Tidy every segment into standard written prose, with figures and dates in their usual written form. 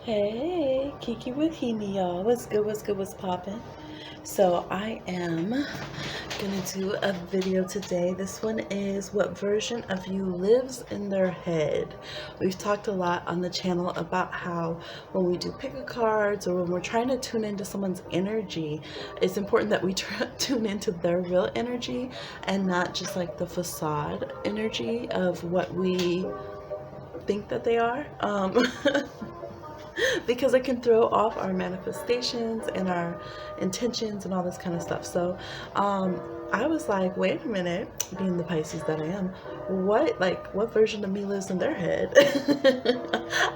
Hey, Kiki with Heey, y'all. What's good? What's good? What's poppin'? So I am gonna do a video today. This one is what version of you lives in their head. We've talked a lot on the channel about how when we do pick-a cards or when we're trying to tune into someone's energy, it's important that we tune into their real energy and not just like the facade energy of what we think that they are. Because it can throw off our manifestations and our intentions and all this kind of stuff. So I was like, wait a minute, being the Pisces that I am, what version of me lives in their head?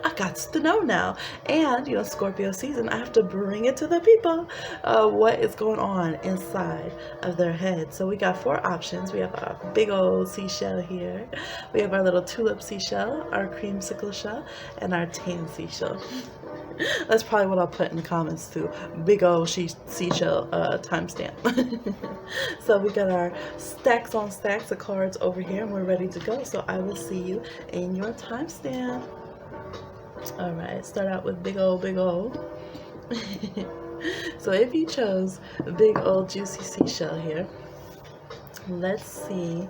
I got to know now. And Scorpio season, I have to bring it to the people, what is going on inside of their head. So we got 4 options. We have a big old seashell here, we have our little tulip seashell, our creamsicle shell, and our tan seashell. That's probably what I'll put in the comments too. Big old seashell timestamp. So we got our stacks on stacks of cards over here and we're ready to go. So I will see you in your timestamp. Alright, start out with big old. So if you chose big old juicy seashell here, let's see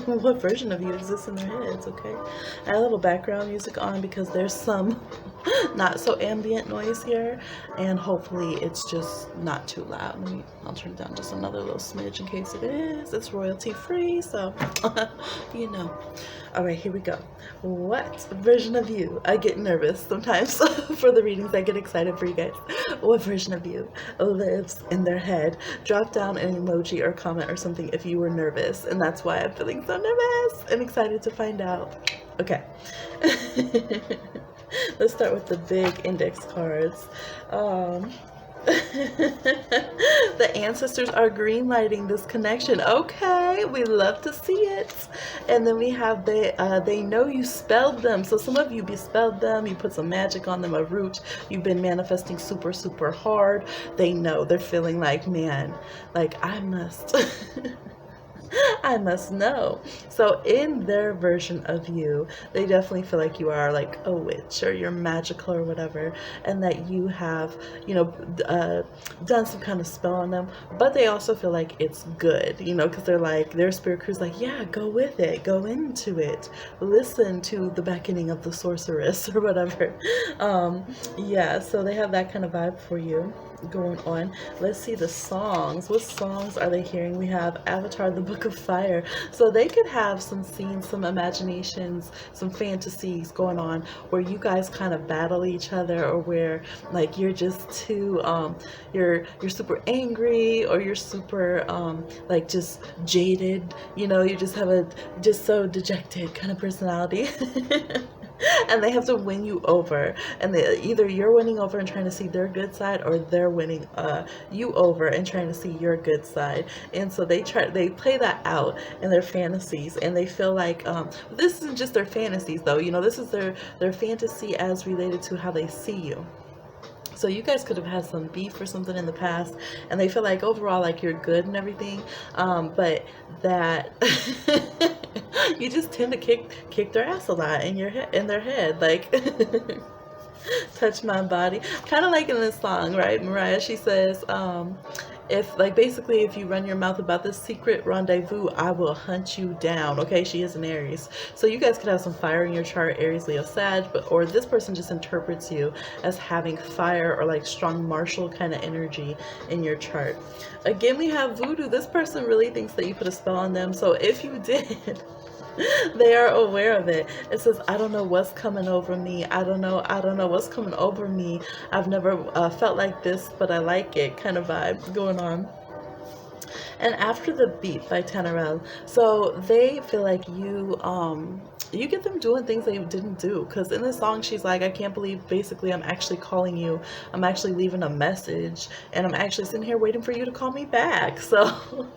what version of you exists in their heads. Okay, I have a little background music on because there's some not so ambient noise here, and hopefully it's just not too loud. I'll turn it down just another little smidge in case it is. It's royalty free, so all right, here we go. What version of you? I get nervous sometimes for the readings. I get excited for you guys. What version of you lives in their head? Drop down an emoji or comment or something if you were nervous, and that's why I'm feeling so nervous and excited to find out. Okay. Let's start with the big index cards. The ancestors are green lighting this connection. Okay, we love to see it. And then we have they know you spelled them. So some of you bespelled them, you put some magic on them, a root. You've been manifesting super hard. They know, they're feeling like, man, like I must I must know. So in their version of you, they definitely feel like you are like a witch or you're magical or whatever, and that you have, done some kind of spell on them, but they also feel like it's good, because they're like, their spirit crew's like, yeah, go with it, go into it, listen to the beckoning of the sorceress or whatever. Yeah, so they have that kind of vibe for you going on. Let's see the songs. What songs are they hearing? We have Avatar, the Book of Fire. So they could have some scenes, some imaginations, some fantasies going on where you guys kind of battle each other, or where like you're just too you're super angry, or you're super like just jaded, you just have a just so dejected kind of personality. And they have to win you over, and either you're winning over and trying to see their good side, or they're winning you over and trying to see your good side. And so they play that out in their fantasies, and they feel like this isn't just their fantasies though, this is their fantasy as related to how they see you. So you guys could have had some beef or something in the past, and they feel like overall like you're good and everything, but that you just tend to kick their ass a lot in their head, like touch my body, kind of like in this song, right? Mariah, she says, if you run your mouth about this secret rendezvous, I will hunt you down. Okay, she is an Aries, so you guys could have some fire in your chart, Aries, Leo, Sag, or this person just interprets you as having fire or like strong martial kind of energy in your chart. Again, we have voodoo. This person really thinks that you put a spell on them, so if you did, they are aware of it. It says, I don't know what's coming over me. I don't know what's coming over me. I've never felt like this, but I like it kind of vibe going on. And After the Beat by Tenorel. So they feel like you get them doing things they didn't do, because in this song she's like, I can't believe basically I'm actually calling you, I'm actually leaving a message, and I'm actually sitting here waiting for you to call me back. So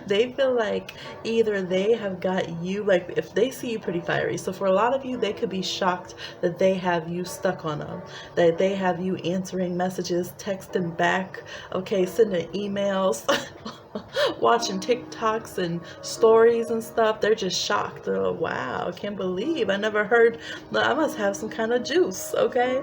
they feel like either they have got you, like if they see you pretty fiery, so for a lot of you they could be shocked that they have you stuck on them, that they have you answering messages, texting back, okay, sending emails watching TikToks and stories and stuff. They're just shocked. They're like, wow, I can't believe I never heard. I must have some kind of juice, okay?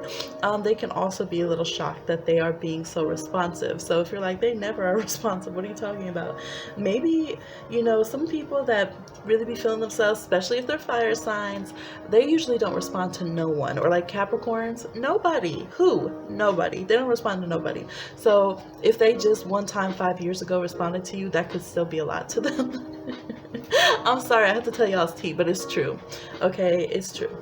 They can also be a little shocked that they are being so responsive. So if you're like, they never are responsive, what are you talking about? Maybe, you know, some people that really be feeling themselves, especially if they're fire signs, they usually don't respond to no one. Or like Capricorns, nobody. Who? Nobody. They don't respond to nobody. So if they just one time 5 years ago responded to you, that could still be a lot to them. I'm sorry, I have to tell y'all's tea, but it's true. Okay, it's true.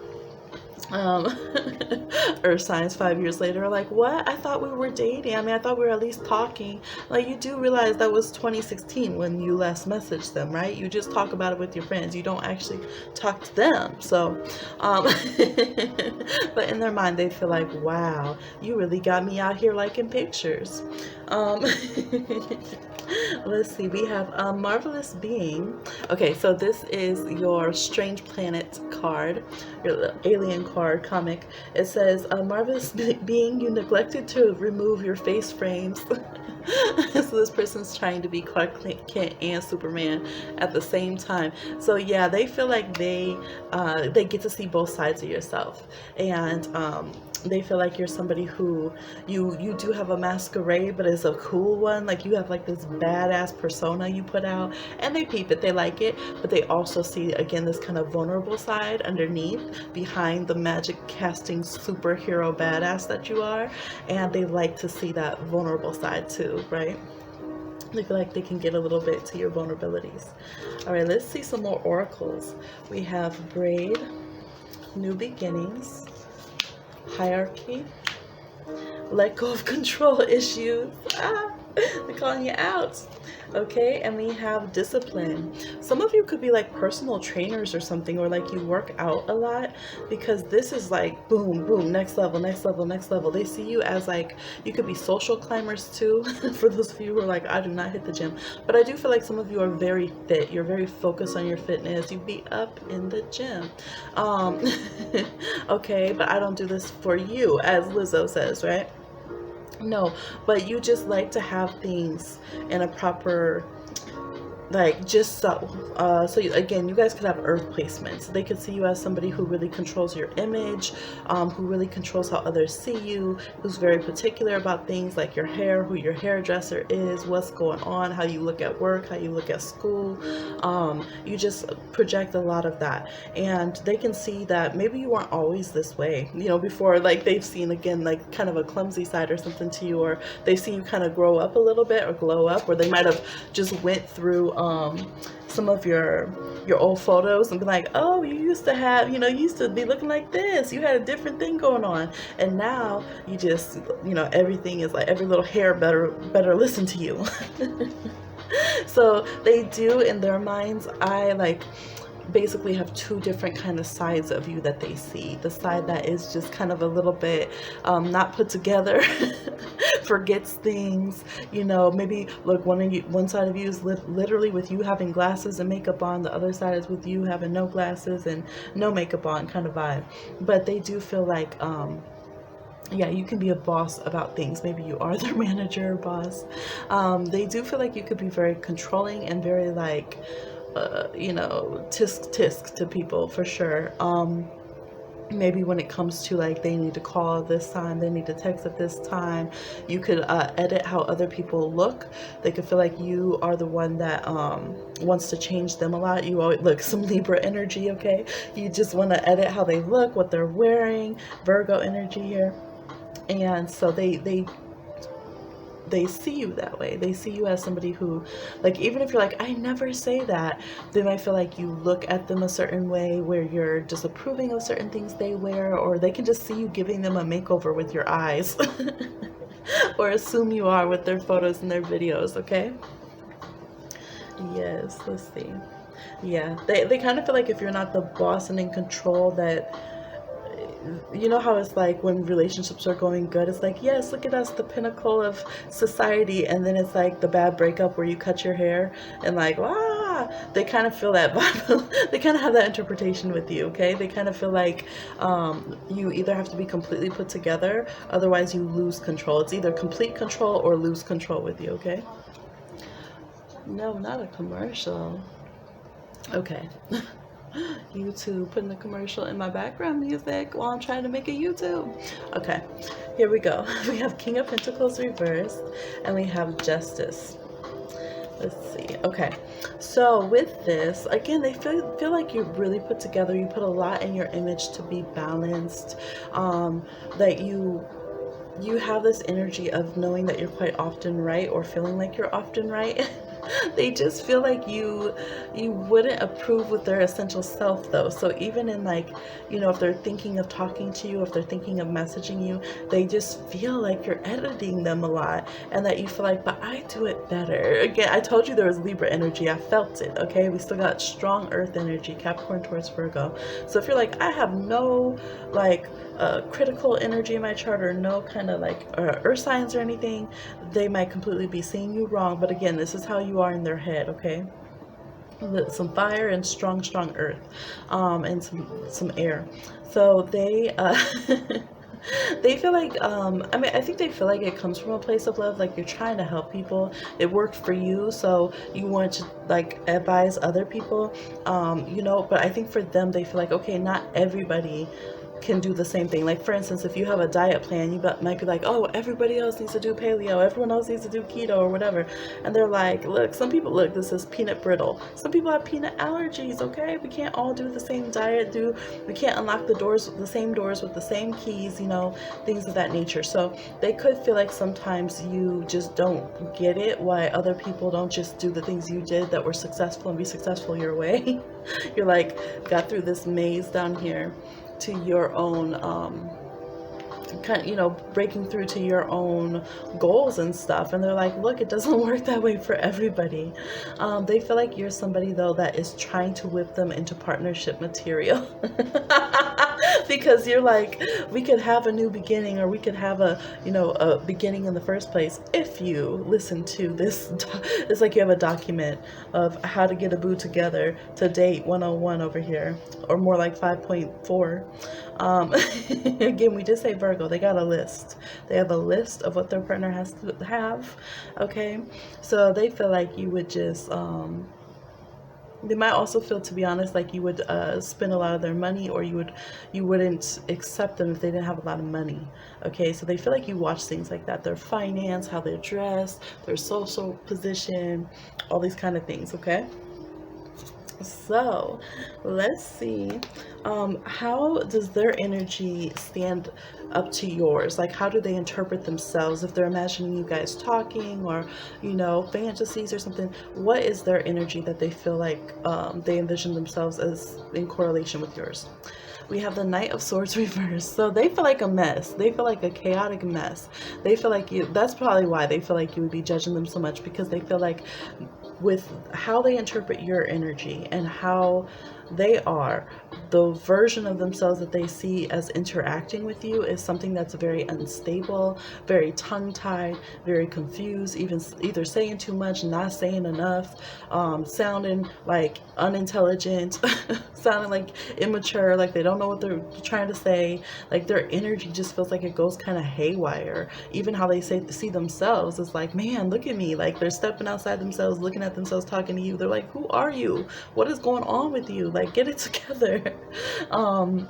Earth signs 5 years later are like, what? I thought we were dating. I mean, I thought we were at least talking. Like, you do realize that was 2016 when you last messaged them, right? You just talk about it with your friends. You don't actually talk to them. So, but in their mind, they feel like, wow, you really got me out here liking pictures. Let's see, we have a marvelous being. Okay, so this is your strange planet card, your alien card comic. It says, a marvelous being, you neglected to remove your face frames. So this person's trying to be Clark Kent and Superman at the same time. So yeah, they feel like they get to see both sides of yourself, and they feel like you're somebody who you do have a masquerade, but it's a cool one. Like, you have like this badass persona you put out, and they peep it, they like it, but they also see again this kind of vulnerable side underneath, behind the magic casting superhero badass that you are, and they like to see that vulnerable side too, right? They feel like they can get a little bit to your vulnerabilities. All right, let's see some more oracles. We have Braid, New Beginnings, Hierarchy, Let Go of Control Issues. They're calling you out. Okay, and we have Discipline. Some of you could be like personal trainers or something, or like you work out a lot, because this is like boom, boom, next level, next level, next level. They see you as like, you could be social climbers too, for those of you who are like, I do not hit the gym. But I do feel like some of you are very fit. You're very focused on your fitness. You be up in the gym. Okay, but I don't do this for you, as Lizzo says, right? No, but you just like to have things in a proper, like, just so you, again, you guys could have earth placements. They could see you as somebody who really controls your image, who really controls how others see you, who's very particular about things like your hair, who your hairdresser is, what's going on, how you look at work, how you look at school. You just project a lot of that, and they can see that maybe you weren't always this way, you know, before. Like, they've seen, again, like kind of a clumsy side or something to you, or they've seen you kind of grow up a little bit or glow up, or they might have just went through some of your old photos and be like, oh, you used to have, you know, you used to be looking like this, you had a different thing going on, and now you just, you know, everything is like, every little hair better listen to you. So they do, in their minds, I like basically have two different kind of sides of you that they see. The side that is just kind of a little bit not put together, forgets things, you know, maybe look, one side of you is literally with you having glasses and makeup on, the other side is with you having no glasses and no makeup on, kind of vibe. But they do feel like yeah, you can be a boss about things. Maybe you are their manager or boss. They do feel like you could be very controlling and very like you know, tisk to people, for sure. Maybe when it comes to like, they need to call at this time, they need to text at this time, you could edit how other people look. They could feel like you are the one that wants to change them a lot. You always look, some Libra energy, okay? You just want to edit how they look, what they're wearing, Virgo energy here. And so they see you that way. They see you as somebody who, like, even if you're like, I never say that, they might feel like you look at them a certain way where you're disapproving of certain things they wear, or they can just see you giving them a makeover with your eyes or assume you are with their photos and their videos, okay? Yes, let's see. Yeah, they kind of feel like if you're not the boss and in control, that, you know how it's like when relationships are going good, it's like, yes, look at us, the pinnacle of society, and then it's like the bad breakup where you cut your hair and like, ah, they kind of feel that vibe. They kind of have that interpretation with you, okay? They kind of feel like you either have to be completely put together, otherwise you lose control. It's either complete control or lose control with you, okay? No, not a commercial. Okay. YouTube putting a commercial in my background music while I'm trying to make a YouTube. Okay, here we go. We have King of Pentacles reversed and we have Justice. Let's see. Okay, so with this, again, they feel like you're really put together. You put a lot in your image to be balanced. That you have this energy of knowing that you're quite often right, or feeling like you're often right. They just feel like you wouldn't approve with their essential self though. So even in, like, you know, if they're thinking of talking to you, if they're thinking of messaging you, they just feel like you're editing them a lot, and that you feel like, but I do it better. Again, I told you there was Libra energy. I felt it. Okay, we still got strong earth energy, Capricorn, Taurus, Virgo. So if you're like, I have no like critical energy in my chart, or no kind of like earth signs or anything, they might completely be seeing you wrong. But again, this is how you are in their head. Okay, some fire and strong earth, and some air. So they they feel like, I mean, I think they feel like it comes from a place of love, like you're trying to help people. It worked for you, so you want to like advise other people, you know. But I think for them, they feel like, okay, not everybody can do the same thing. Like, for instance, if you have a diet plan, you might be like, oh, everybody else needs to do paleo, everyone else needs to do keto or whatever. And they're like, look, some people, look, this is peanut brittle. Some people have peanut allergies, okay? We can't all do the same diet. We can't unlock the same doors with the same keys, you know, things of that nature. So they could feel like sometimes you just don't get it, why other people don't just do the things you did that were successful and be successful your way. You're like, got through this maze down here to your own kind of, you know, breaking through to your own goals and stuff, and they're like, look, it doesn't work that way for everybody. They feel like you're somebody though that is trying to whip them into partnership material. Because you're like, we could have a new beginning, or we could have a, you know, a beginning in the first place if you listen to this. It's like you have a document of how to get a boo together to date 101 over here, or more like 5.4. Again, we just say Virgo, they got a list. They have a list of what their partner has to have. Okay, so they feel like you would just they might also feel, to be honest, like you would spend a lot of their money, or you wouldn't accept them if they didn't have a lot of money. Okay, so they feel like you watch things like that, their finance, how they're dressed, their social position, all these kind of things. Okay, so let's see, how does their energy stand up to yours? Like, how do they interpret themselves? If they're imagining you guys talking, or, you know, fantasies or something, what is their energy that they feel like they envision themselves as in correlation with yours? We have the Knight of Swords reversed. So they feel like a mess. They feel like a chaotic mess. They feel like you, that's probably why they feel like you would be judging them so much, because they feel like with how they interpret your energy and how they are, the version of themselves that they see as interacting with you is something that's very unstable, very tongue-tied, very confused, even either saying too much, not saying enough, sounding like unintelligent, sounding like immature, like they don't know what they're trying to say. Like, their energy just feels like it goes kind of haywire. Even how they see themselves is like, man, look at me. Like, they're stepping outside themselves, looking at themselves, talking to you. They're like, who are you? What is going on with you? Like, get it together.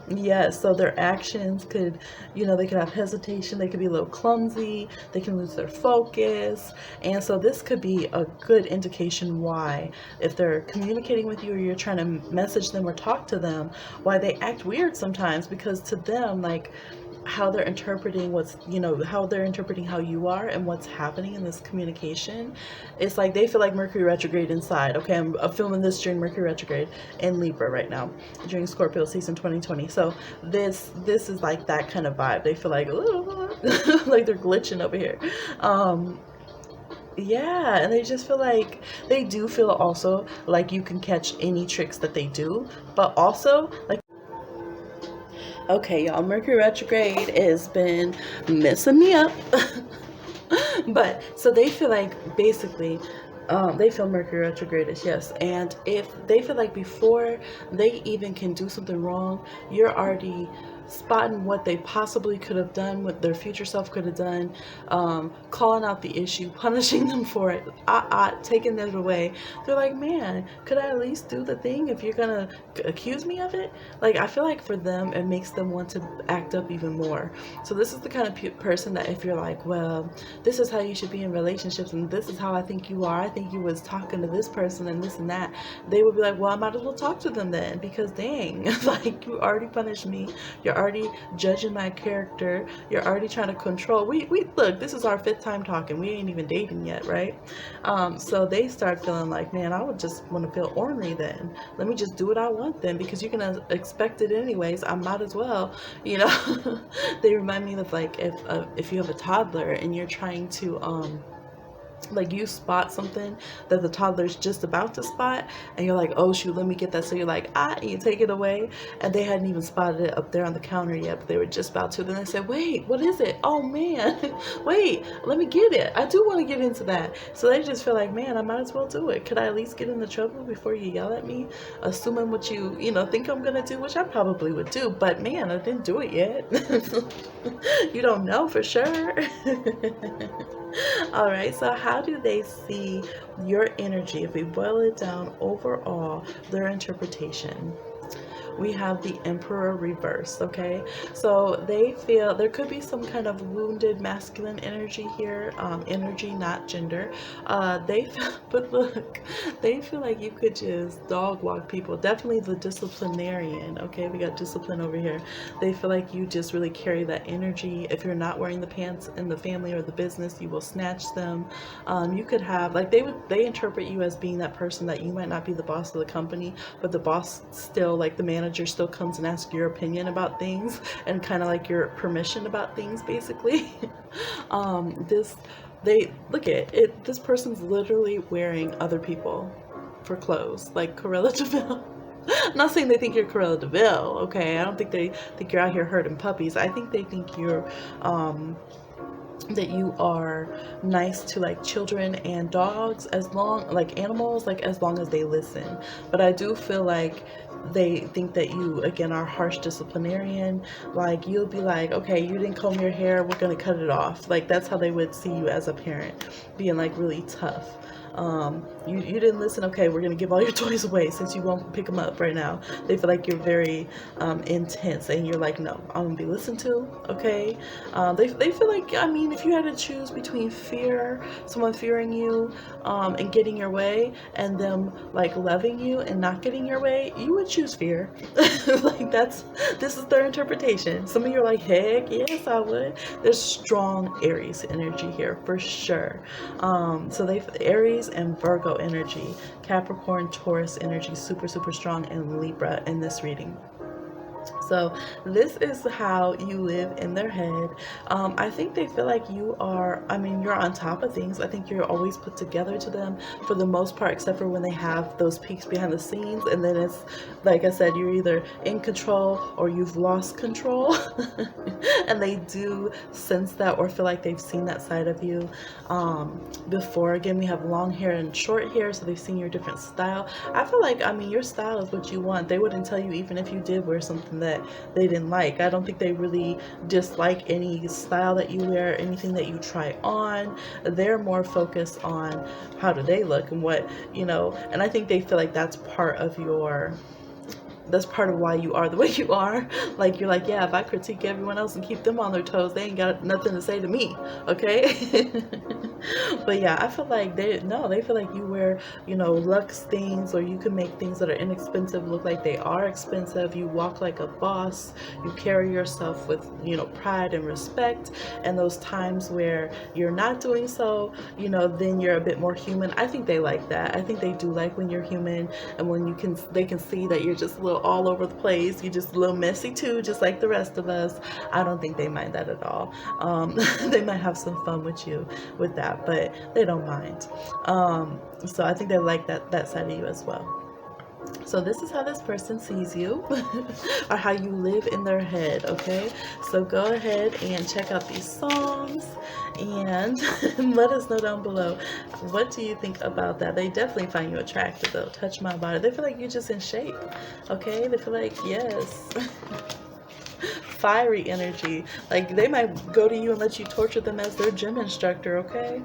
Yeah, so their actions could, you know, they could have hesitation, they could be a little clumsy, they can lose their focus. And so this could be a good indication why, if they're communicating with you, or you're trying to message them or talk to them, why they act weird sometimes. Because to them, like, how they're interpreting what's, you know, how they're interpreting how you are and what's happening in this communication, it's like they feel like Mercury retrograde inside. Okay, I'm filming this during Mercury retrograde in Libra right now, during Scorpio season 2020. So this is like that kind of vibe. They feel like like they're glitching over here. Yeah, and they just feel like, they do feel also like you can catch any tricks that they do, but also like, okay, y'all, Mercury retrograde has been messing me up. But so they feel like basically They feel Mercury retrograde, yes. And if they feel like before they even can do something wrong, you're already spotting what they possibly could have done, what their future self could have done, calling out the issue, punishing them for it, taking it away. They're like, man, could I at least do the thing if you're gonna accuse me of it? Like, I feel like for them, it makes them want to act up even more. So this is the kind of person that if you're like, well, this is how you should be in relationships, and this is how I think you are. I think you was talking to this person and this and that. They would be like, well, I might as well talk to them then, because dang, like, you already punished me. You're already judging my character. You're already trying to control. We look, this is our 5th time talking. We ain't even dating yet, right? So they start feeling like, man, I would just want to feel ornery then. Let me just do what I want then, because you're gonna expect it anyways. I might as well, you know. They remind me of like if you have a toddler and you're trying to like you spot something that the toddler's just about to spot, and you're like, oh shoot, let me get that. So you're like, you take it away, and they hadn't even spotted it up there on the counter yet, but they were just about to. Then they said, wait, what is it? Oh man, wait, let me get it. I do want to get into that. So they just feel like, man, I might as well do it. Could I at least get into trouble before you yell at me, assuming what you think I'm gonna do, which I probably would do, but man, I didn't do it yet. You don't know for sure. All right, so how do they see your energy? If we boil it down overall, their interpretation. We have the Emperor reverse, okay? So they feel there could be some kind of wounded masculine energy here, energy, not gender. But look, they feel like you could just dog walk people. Definitely the disciplinarian, okay? We got discipline over here. They feel like you just really carry that energy. If you're not wearing the pants in the family or the business, you will snatch them. You could have, like, they interpret you as being that person that you might not be the boss of the company, but the boss still, like the manager still comes and asks your opinion about things and kind of like your permission about things, basically. They look at it. This person's literally wearing other people for clothes, like Corella Deville. I'm not saying they think you're Corella Deville, okay? I don't think they think you're out here hurting puppies. I think they think you're that you are nice to like children and dogs, as long like animals, like as long as they listen. But I do feel like they think that you again are harsh disciplinarian. Like you'll be like, okay, you didn't comb your hair, we're gonna cut it off. Like that's how they would see you as a parent, being like really tough. You didn't listen, okay, we're gonna give all your toys away since you won't pick them up right now. They feel like you're very intense, and you're like, no, I'm gonna be listened to, okay? They feel like, I mean, if you had to choose between someone fearing you and getting your way, and them like loving you and not getting your way, you would choose fear. Like this is their interpretation. Some of you are like, heck yes, I would. There's strong Aries energy here for sure. So Aries and Virgo energy, Capricorn, Taurus energy, super, super strong, and Libra in this reading. So this is how you live in their head. I think they feel like you're on top of things. I think you're always put together to them for the most part, except for when they have those peaks behind the scenes. And then it's, like I said, you're either in control or you've lost control. And they do sense that or feel like they've seen that side of you before. Again, we have long hair and short hair, so they've seen your different style. I feel like, your style is what you want. They wouldn't tell you even if you did wear something that they didn't like. I don't think they really dislike any style that you wear, anything that you try on. They're more focused on how do they look and what, and I think they feel like that's part of why you are the way you are. Like you're like, yeah, if I critique everyone else and keep them on their toes, they ain't got nothing to say to me, okay? But yeah, I feel like they feel like you wear, luxe things, or you can make things that are inexpensive look like they are expensive. You walk like a boss. You carry yourself with, pride and respect. And those times where you're not doing so, then you're a bit more human. I think they like that. I think they do like when you're human, and when they can see that you're just a little all over the place. You're just a little messy too, just like the rest of us. I don't think they mind that at all. They might have some fun with you with that, but they don't mind. So I think they like that side of you as well. So this is how this person sees you or how you live in their head, okay? So go ahead and check out these songs and let us know down below, what do you think about that? They definitely find you attractive though. Touch my body. They feel like you're just in shape, okay? They feel like, yes. Fiery energy. Like they might go to you and let you torture them as their gym instructor, okay?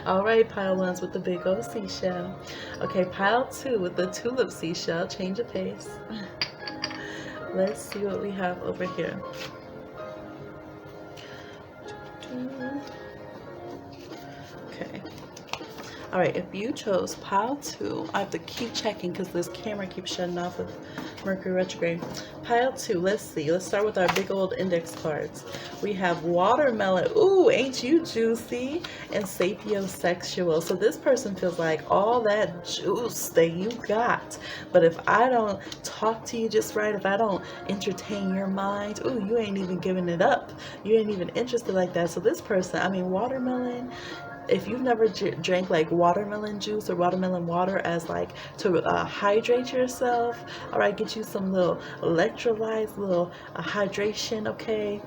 All right, pile ones with the big old seashell. Okay, pile two with the tulip seashell. Change of pace. Let's see what we have over here. Okay. All right, if you chose pile two, I have to keep checking because this camera keeps shutting off with Mercury retrograde. Pile two, let's see. Let's start with our big old index cards. We have watermelon. Ooh, ain't you juicy? And sapiosexual. So this person feels like all that juice that you got. But if I don't talk to you just right, if I don't entertain your mind, ooh, you ain't even giving it up. You ain't even interested like that. So this person, I mean, watermelon, if you've never drank like watermelon juice or watermelon water as like to hydrate yourself, all right, get you some little electrolytes, little hydration, okay?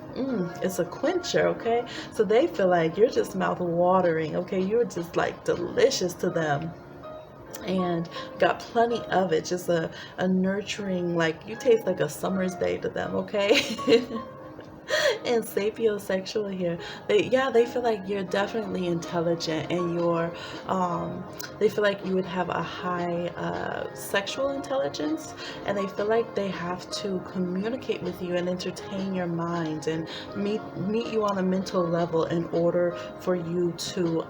It's a quencher, okay? So they feel like you're just mouth watering, okay? You're just like delicious to them and got plenty of it. Just a nurturing, like you taste like a summer's day to them, okay? And sapiosexual here, they feel like you're definitely intelligent and they feel like you would have a high sexual intelligence, and they feel like they have to communicate with you and entertain your mind and meet you on a mental level in order for you to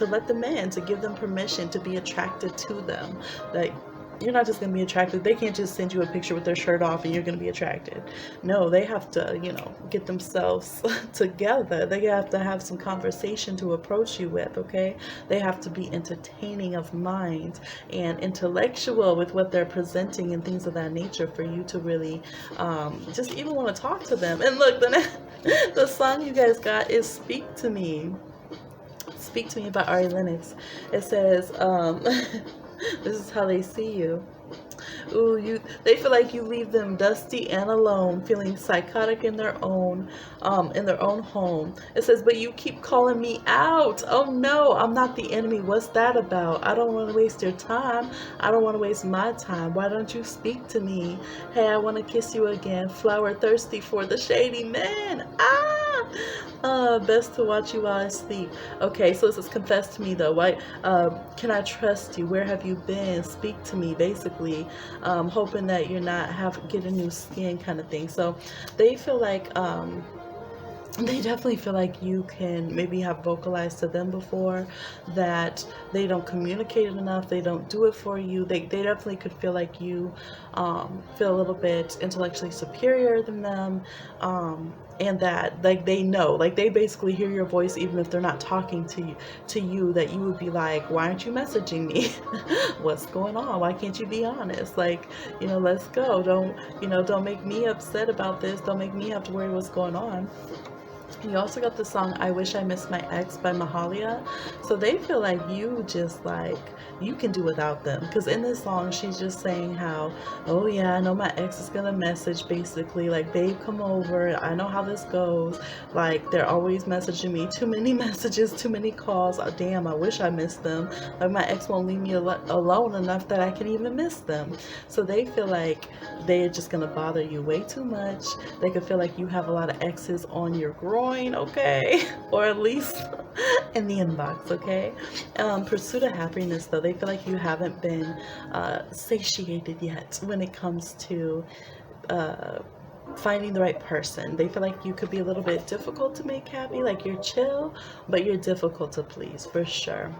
let them in, to give them permission to be attracted to them. Like, you're not just going to be attracted. They can't just send you a picture with their shirt off and you're going to be attracted. No, they have to, get themselves together. They have to have some conversation to approach you with, okay? They have to be entertaining of mind and intellectual with what they're presenting and things of that nature for you to really just even want to talk to them. And look, the song you guys got is Speak to Me. Speak to Me by Ari Lennox. It says, this is how they see you. Ooh, they feel like you leave them dusty and alone, feeling psychotic in their own home. It says, but you keep calling me out. Oh no, I'm not the enemy. What's that about? I don't want to waste your time. I don't want to waste my time. Why don't you speak to me? Hey, I want to kiss you again. Flower thirsty for the shady man. Best to watch you while I sleep. Okay, so this is confess to me though. Why? Can I trust you? Where have you been? Speak to me, basically. Hoping that you're not get a new skin kind of thing. So they feel like they definitely feel like you can maybe have vocalized to them before that they don't communicate enough, they don't do it for you. They definitely could feel like you feel a little bit intellectually superior than them, and that like they know, like they basically hear your voice even if they're not talking to you, that you would be like, why aren't you messaging me? What's going on? Why can't you be honest? Like, let's go. Don't make me upset about this. Don't make me have to worry what's going on. You also got the song I Wish I Missed My Ex by Mahalia. So they feel like you just like, you can do without them. Because in this song, she's just saying how, oh yeah, I know my ex is going to message basically. Like, babe, come over. I know how this goes. Like, they're always messaging me. Too many messages, too many calls. Oh, damn, I wish I missed them. Like, my ex won't leave me alone enough that I can even miss them. So they feel like they're just going to bother you way too much. They could feel like you have a lot of exes on your groin, okay? Or at least in the inbox, okay? Pursuit of happiness, though, they feel like you haven't been satiated yet when it comes to finding the right person. They feel like you could be a little bit difficult to make happy, like you're chill, but you're difficult to please, for sure.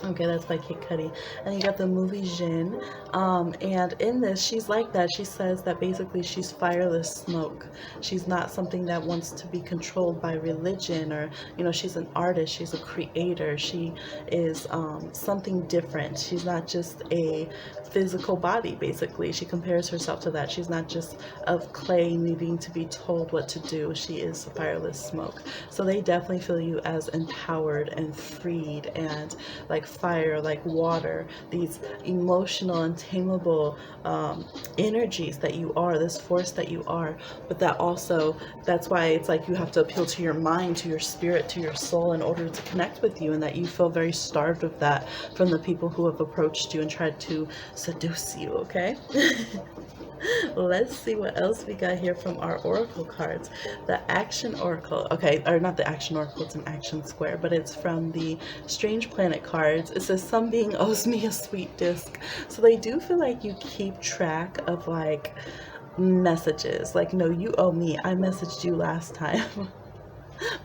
Okay, that's by Kid Cudi. And you got the movie Jin. And in this, she's like that. She says that basically she's fireless smoke. She's not something that wants to be controlled by religion, or, she's an artist. She's a creator. She is something different. She's not just a physical body, basically. She compares herself to that. She's not just of clay needing to be told what to do. She is fireless smoke. So they definitely feel you as empowered and freed and like fire, like water, these emotional, untamable energies that you are, this force that you are. But that also, that's why it's like you have to appeal to your mind, to your spirit, to your soul in order to connect with you, and that you feel very starved of that from the people who have approached you and tried to seduce you, okay? Let's see what else we got here from our oracle cards. The Action Oracle. Okay, or not the Action Oracle, it's an action square, but it's from the Strange Planet cards. It says, some being owes me a sweet disc. So they do feel like you keep track of like messages. Like, no, you owe me. I messaged you last time.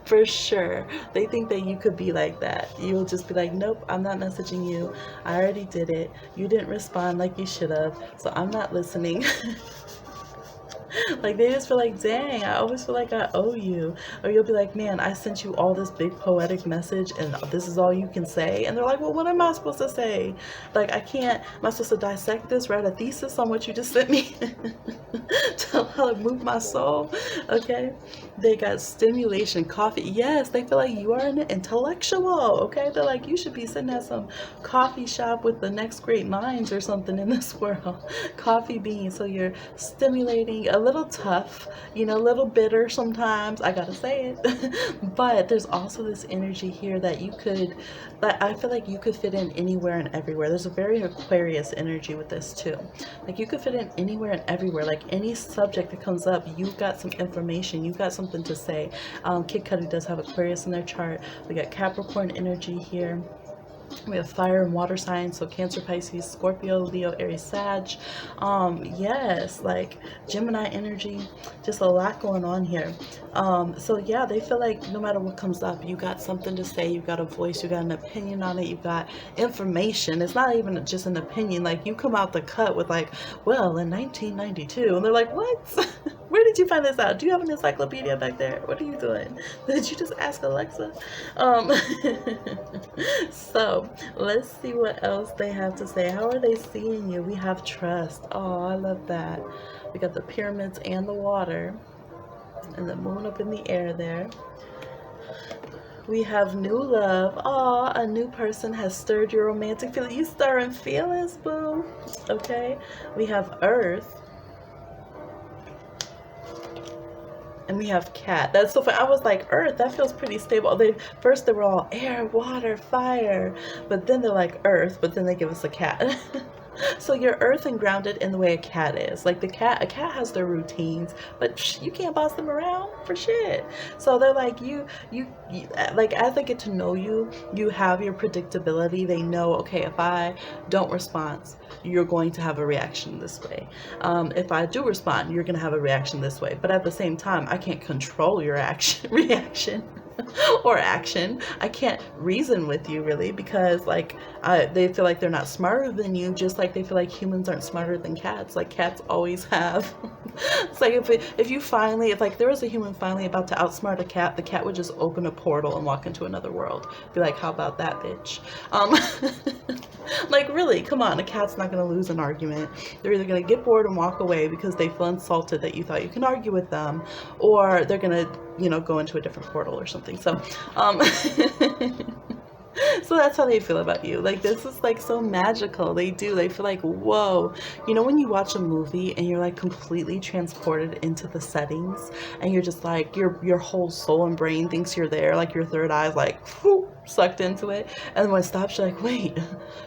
For sure. They think that you could be like that. You'll just be like, nope, I'm not messaging you. I already did it. You didn't respond like you should have, so I'm not listening. Like, they just feel like, dang, I always feel like I owe you. Or you'll be like, man, I sent you all this big poetic message and this is all you can say. And they're like, well, what am I supposed to say? Like, I can't, am I supposed to dissect this, write a thesis on what you just sent me? Tell how to move my soul. Okay. They got stimulation, coffee. Yes, they feel like you are an intellectual. Okay. They're like, you should be sitting at some coffee shop with the next great minds or something in this world. Coffee beans. So you're stimulating, a little tough, you know, a little bitter sometimes, I gotta say it. But there's also this energy here that you could, that I feel like you could fit in anywhere and everywhere. There's a very Aquarius energy with this too. Like, you could fit in anywhere and everywhere. Like, any subject that comes up, you've got some information, you've got something to say. Kid Cudi does have Aquarius in their chart. We got Capricorn energy here. We have fire and water signs, so Cancer, Pisces, Scorpio, Leo, Aries, Sag. Yes, like Gemini energy, just a lot going on here. So yeah, they feel like no matter what comes up, you got something to say, you got a voice, you got an opinion on it, you got information. It's not even just an opinion. Like, you come out the cut with like, well, in 1992, and they're like, what? Where did you find this out? Do you have an encyclopedia back there? What are you doing? Did you just ask Alexa? So let's see what else they have to say. How are they seeing you? We have trust. Oh, I love that. We got the pyramids and the water and the moon up in the air there. We have new love. Oh, a new person has stirred your romantic feelings. You stirring feelings, boo. Okay. We have earth. And we have cat. That's so fun. I was like, earth, that feels pretty stable. First they were all air, water, fire, but then they're like earth, but then they give us a cat. So you're earth and grounded in the way a cat is. Like, a cat has their routines, but you can't boss them around for shit. So they're like, you like, as they get to know you, you have your predictability. They know, okay, if I don't respond, you're going to have a reaction this way. If I do respond, you're going to have a reaction this way. But at the same time, I can't control your reaction. Or action. I can't reason with you, really, because like they feel like they're not smarter than you, just like they feel like humans aren't smarter than cats. Like, cats always have. It's like if like there was a human finally about to outsmart a cat, the cat would just open a portal and walk into another world. Be like, how about that, bitch? Like, really, come on, a cat's not going to lose an argument. They're either going to get bored and walk away because they feel insulted that you thought you can argue with them, or they're going to, you know, go into a different portal or something. So so that's how they feel about you. Like, this is like so magical. They feel like, whoa. You know, when you watch a movie and you're like completely transported into the settings, and you're just like, your whole soul and brain thinks you're there, like your third eye's like whoo, sucked into it, and then when it stops, you're like, wait,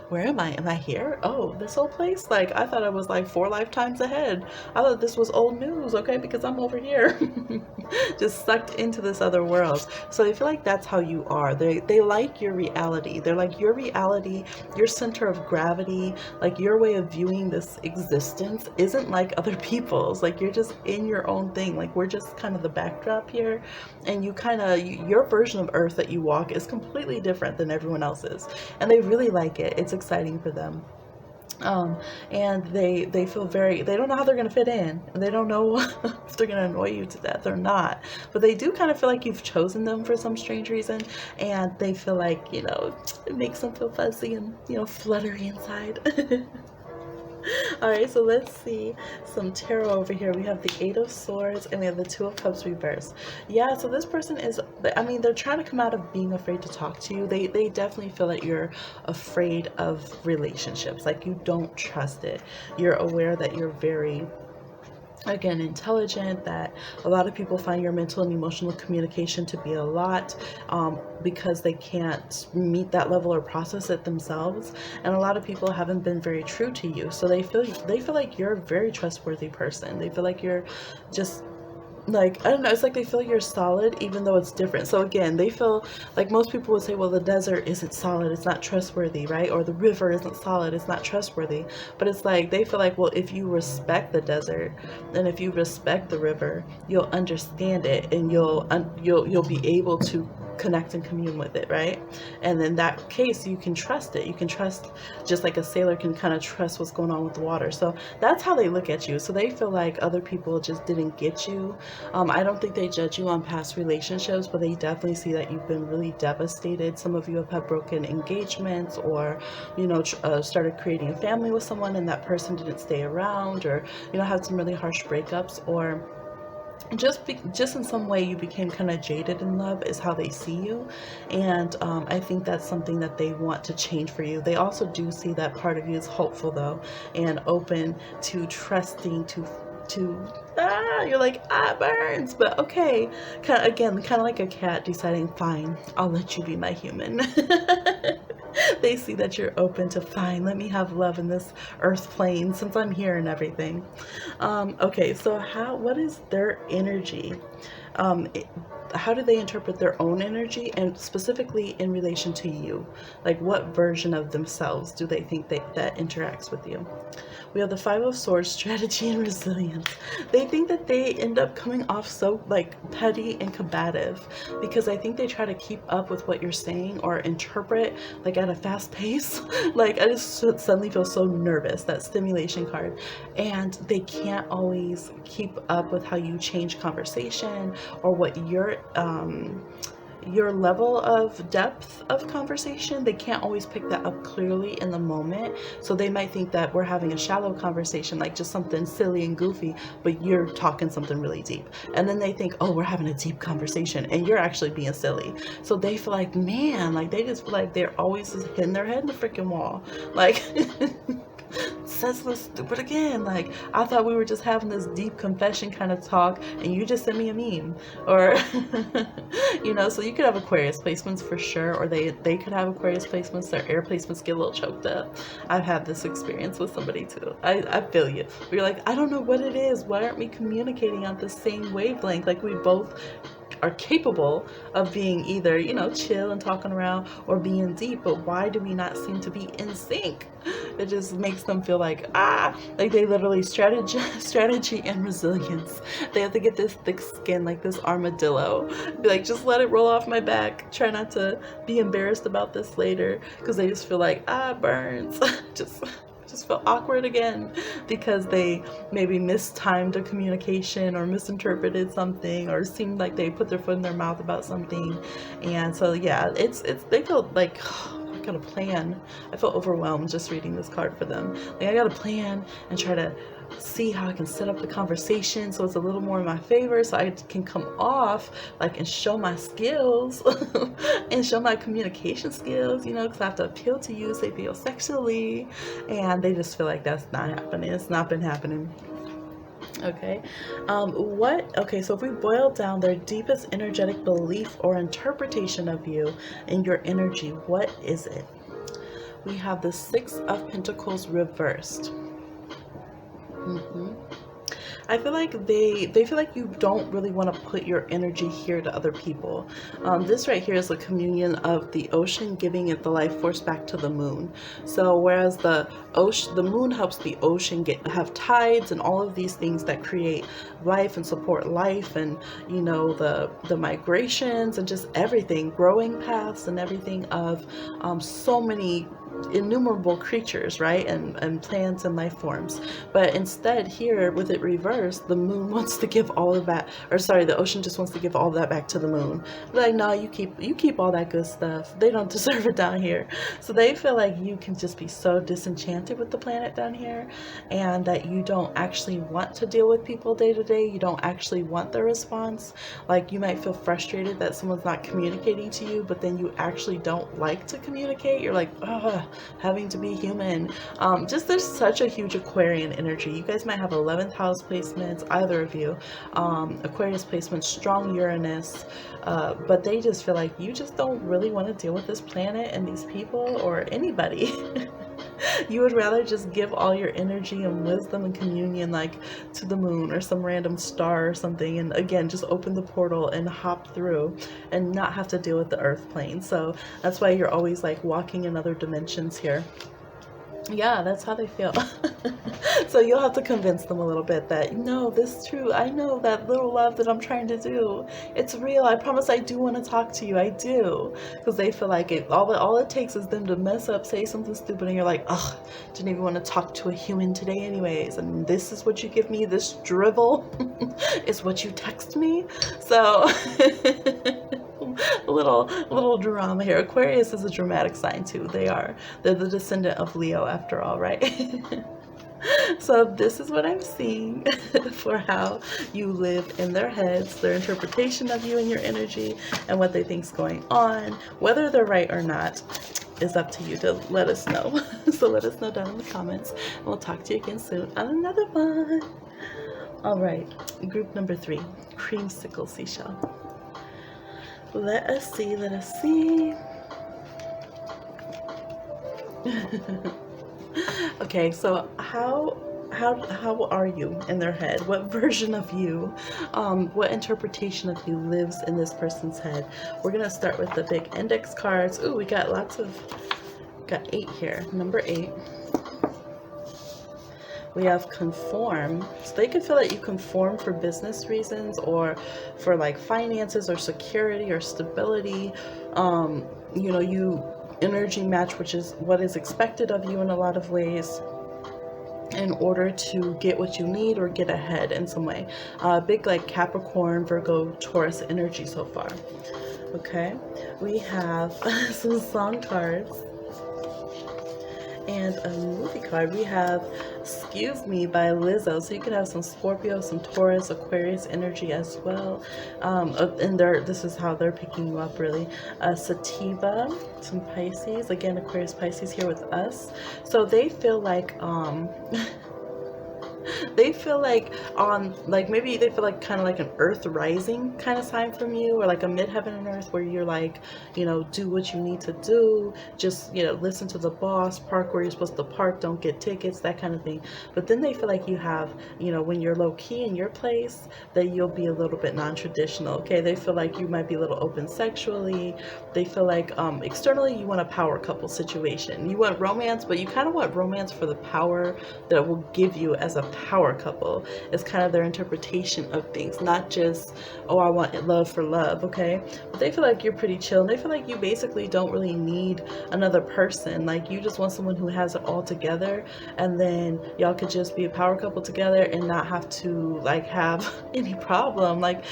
where am I? Am I here? Oh, this whole place? Like, I thought I was like 4 lifetimes ahead. I thought this was old news, okay, because I'm over here. Just sucked into this other world. So they feel like that's how you are. They like your reality. They're like, your reality, your center of gravity, like your way of viewing this existence isn't like other people's. Like, you're just in your own thing. Like, we're just kind of the backdrop here, and you kind of, your version of Earth that you walk is completely different than everyone else's, and they really like it. It's exciting for them. And they feel very, they don't know how they're going to fit in, and they don't know if they're going to annoy you to death or not, but they do kind of feel like you've chosen them for some strange reason, and they feel like, you know, it makes them feel fuzzy and, you know, fluttery inside. All right, so let's see some tarot over here. We have the Eight of Swords and we have the Two of Cups reversed. Yeah, so this person is, I mean, they're trying to come out of being afraid to talk to you. They definitely feel that you're afraid of relationships, like you don't trust it. You're aware that you're very, again, intelligent, that a lot of people find your mental and emotional communication to be a lot, because they can't meet that level or process it themselves, and a lot of people haven't been very true to you, so they feel like you're a very trustworthy person. They feel like you're just, like, I don't know, it's like they feel you're solid even though it's different. So again, they feel like, most people would say, well, the desert isn't solid, it's not trustworthy, right? Or the river isn't solid, it's not trustworthy. But it's like they feel like, well, if you respect the desert and if you respect the river, you'll understand it, and you'll be able to connect and commune with it, right? And in that case, you can trust it. You can trust, just like a sailor can kind of trust what's going on with the water. So that's how they look at you. So they feel like other people just didn't get you. I don't think they judge you on past relationships, but they definitely see that you've been really devastated. Some of you have had broken engagements, or, you know, started creating a family with someone and that person didn't stay around, or, you know, had some really harsh breakups, or just in some way you became kind of jaded in love, is how they see you. And I think that's something that they want to change for you. They also do see that part of you is hopeful though, and open to trusting, you're like, burns, but okay, kind of like a cat deciding, fine, I'll let you be my human. They see that you're open to, fine, let me have love in this earth plane since I'm here and everything. Okay, so what is their energy? How do they interpret their own energy, and specifically in relation to you? Like, what version of themselves do they think that interacts with you? We have the Five of Swords, strategy and resilience. They think that they end up coming off so like petty and combative, because I think they try to keep up with what you're saying or interpret like at a fast pace. Like, I just suddenly feel so nervous, that stimulation card, and they can't always keep up with how you change conversation, or what your level of depth of conversation. They can't always pick that up clearly in the moment. So they might think that we're having a shallow conversation, like just something silly and goofy, but you're talking something really deep. And then they think, oh, we're having a deep conversation, and you're actually being silly. So they feel like, man, like they just feel like they're always just hitting their head in the freaking wall. Like, senseless, stupid again. Like, I thought we were just having this deep confession kind of talk, and you just sent me a meme. Or, you know, so you could have Aquarius placements for sure, or they could have Aquarius placements. Their air placements get a little choked up. I've had this experience with somebody too. I feel you. You're like, I don't know what it is. Why aren't we communicating on the same wavelength? Like, we both are capable of being either, you know, chill and talking around, or being deep, but why do we not seem to be in sync? It just makes them feel like, like they literally strategy and resilience. They have to get this thick skin, like this armadillo. Be like, just let it roll off my back. Try not to be embarrassed about this later, because they just feel like, burns. just felt awkward again, because they maybe mistimed a communication or misinterpreted something, or seemed like they put their foot in their mouth about something. And so yeah, they feel like, I gotta plan. I feel overwhelmed just reading this card for them. Like, I gotta plan and try to see how I can set up the conversation so it's a little more in my favor, so I can come off like and show my skills and show my communication skills, you know, because I have to appeal to you, sapiosexually, and they just feel like that's not happening. It's not been happening. Okay. Okay, so if we boil down their deepest energetic belief or interpretation of you and your energy, what is it? We have the Six of Pentacles reversed. I feel like they feel like you don't really want to put your energy here to other people. This right here is a communion of the ocean giving it the life force back to the moon. So whereas the moon helps the ocean have tides and all of these things that create life and support life, and, you know, the migrations and just everything, growing paths and everything of so many innumerable creatures, right? And plants and life forms. But instead here with it reversed, the moon wants to give all of that, or sorry, the ocean just wants to give all that back to the moon. Like, no, you keep all that good stuff. They don't deserve it down here. So they feel like you can just be so disenchanted with the planet down here, and that you don't actually want to deal with people day to day. You don't actually want the response. Like, you might feel frustrated that someone's not communicating to you, but then you actually don't like to communicate. You're like, ugh, having to be human. Just there's such a huge Aquarian energy. You guys might have 11th house placements, either of you. Aquarius placements, strong Uranus, but they just feel like you just don't really want to deal with this planet and these people or anybody. You would rather just give all your energy and wisdom and communion like to the moon or some random star or something, and again just open the portal and hop through and not have to deal with the earth plane. So that's why you're always like walking in other dimensions here. Yeah, that's how they feel. So you'll have to convince them a little bit that, no, this is true. I know that little love that I'm trying to do, it's real. I promise I do want to talk to you. I do. Because they feel like all it takes is them to mess up, say something stupid, and you're like, ugh, didn't even want to talk to a human today anyways. And this is what you give me, this drivel is what you text me. So a little drama here. Aquarius is a dramatic sign too. They're the descendant of Leo after all, right? So this is what I'm seeing for how you live in their heads, their interpretation of you and your energy, and what they think's going on. Whether they're right or not is up to you to let us know. So let us know down in the comments, and we'll talk to you again soon on another one. All right, group number 3, Creamsicle Seashell. Let us see. Okay, so how are you in their head? What version of you, what interpretation of you lives in this person's head? We're gonna start with the big index cards. Ooh, we got got 8 here. Number 8. We have conform. So they could feel that you conform for business reasons or for like finances or security or stability. You know, you energy match, which is what is expected of you in a lot of ways, in order to get what you need or get ahead in some way. Big like Capricorn, Virgo, Taurus energy so far. Okay, we have some song cards and a movie card. We have Excuse Me by Lizzo. So you could have some Scorpio, some Taurus, Aquarius energy as well. And this is how they're picking you up really. Sativa, some Pisces. Again, Aquarius, Pisces here with us. So they feel like they feel like maybe they feel like kind of like an earth rising kind of sign from you, or like a midheaven and earth, where you're like, you know, do what you need to do, just, you know, listen to the boss, park where you're supposed to park, don't get tickets, that kind of thing. But then they feel like you have, you know, when you're low key in your place, that you'll be a little bit non-traditional. Okay, they feel like you might be a little open sexually. They feel like externally you want a power couple situation. You want romance, but you kind of want romance for the power that it will give you as a power couple. Is kind of their interpretation of things, not just, oh, I want love for love. Okay, but they feel like you're pretty chill, and they feel like you basically don't really need another person. Like, you just want someone who has it all together, and then y'all could just be a power couple together and not have to like have any problem. Like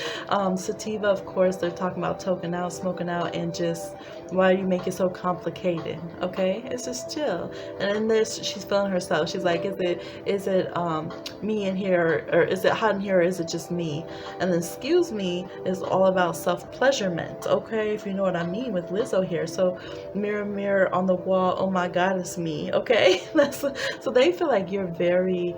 Sativa, of course, they're talking about toking out, smoking out, and just, why do you make it so complicated? Okay, it's just chill. And in this, she's feeling herself. She's like, is it me in here, or is it hot in here, or is it just me? And then Excuse Me is all about self-pleasurement. Okay, if you know what I mean, with Lizzo here. So mirror, mirror on the wall, oh my God, it's me. Okay, so they feel like you're very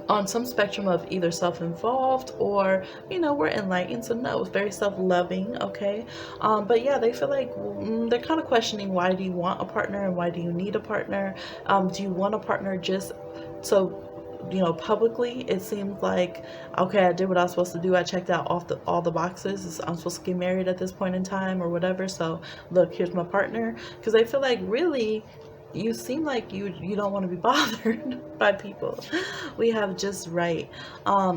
on some spectrum of either self-involved or, you know, we're enlightened. So no, it's very self-loving. Okay, but yeah, they feel like they're kind of questioning, why do you want a partner and why do you need a partner? Do you want a partner just so, you know, publicly it seems like, okay, I did what I was supposed to do, I checked out all the boxes, I'm supposed to get married at this point in time or whatever, so look, here's my partner? Because I feel like really you seem like you don't want to be bothered by people. We have just right.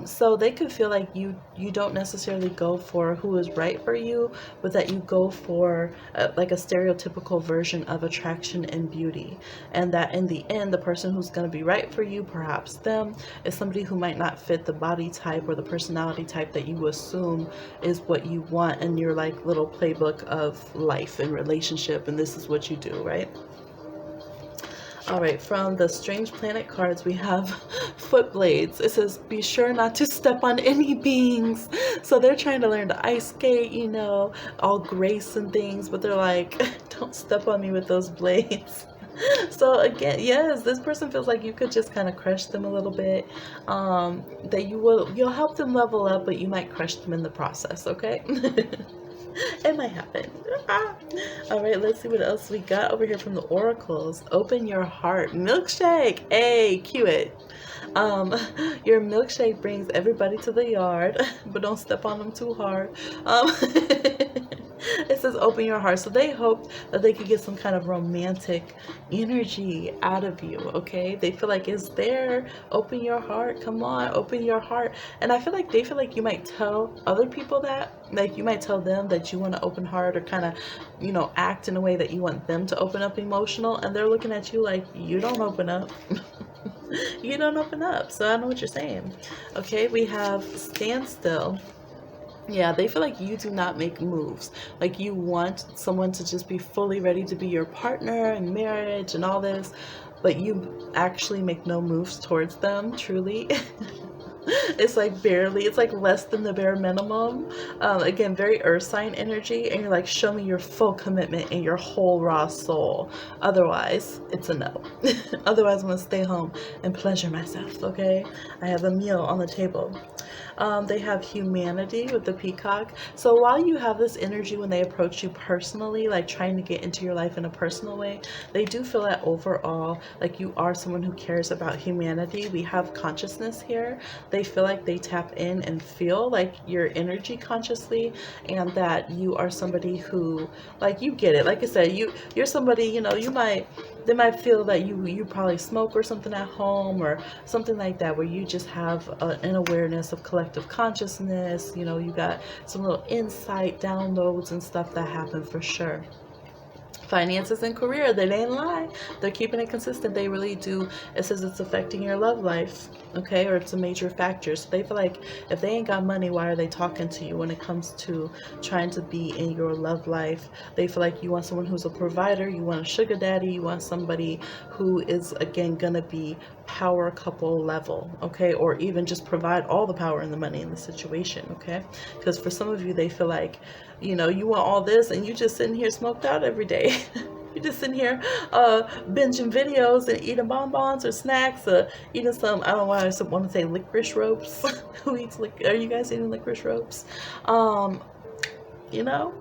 So they could feel like you don't necessarily go for who is right for you, but that you go for like a stereotypical version of attraction and beauty, and that in the end the person who's going to be right for you, perhaps them, is somebody who might not fit the body type or the personality type that you assume is what you want in your like little playbook of life and relationship, and this is what you do, right? All right, from the Strange Planet cards, we have foot blades. It says, be sure not to step on any beings. So they're trying to learn to ice skate, you know, all grace and things, but they're like, don't step on me with those blades. So again, yes, this person feels like you could just kind of crush them a little bit. That you'll help them level up, but you might crush them in the process, okay? It might happen. All right, let's see what else we got over here from the oracles. Open your heart. Milkshake. Hey, cue it. Your milkshake brings everybody to the yard, but don't step on them too hard. It says open your heart. So they hoped that they could get some kind of romantic energy out of you, okay? They feel like it's there. Open your heart. Come on, open your heart. And I feel like they feel like you might tell other people that. Like you might tell them that you want to open heart or kind of, you know, act in a way that you want them to open up emotional. And they're looking at you like, you don't open up. You don't open up. So I know what you're saying. Okay, we have standstill. Yeah, they feel like you do not make moves. Like you want someone to just be fully ready to be your partner in marriage and all this, but you actually make no moves towards them, truly. It's like barely, it's like less than the bare minimum. Again, very earth sign energy, and you're like, show me your full commitment and your whole raw soul. Otherwise, it's a no. Otherwise, I'm gonna stay home and pleasure myself, okay? I have a meal on the table. They have humanity with the peacock. So while you have this energy when they approach you personally, like trying to get into your life in a personal way, they do feel that overall, like you are someone who cares about humanity. We have consciousness here. They feel like they tap in and feel like your energy consciously, and that you are somebody who, like, you get it. Like I said, you're somebody, you know, they might feel that you probably smoke or something at home or something like that, where you just have an awareness of collective consciousness. You know, you got some little insight downloads and stuff that happen for sure. Finances and career, they didn't lie. They're keeping it consistent. They really do. It says it's affecting your love life, okay, or it's a major factor. So they feel like if they ain't got money, why are they talking to you when it comes to trying to be in your love life? They feel like you want someone who's a provider, you want a sugar daddy, you want somebody who is, again, gonna be power couple level, okay, or even just provide all the power and the money in the situation, okay? Because for some of you, they feel like, you know, you want all this and you just sitting here smoked out every day. You're just sitting here binging videos and eating bonbons or snacks, eating some, I don't know why I want to say licorice ropes. Who eats are you guys eating licorice ropes? You know?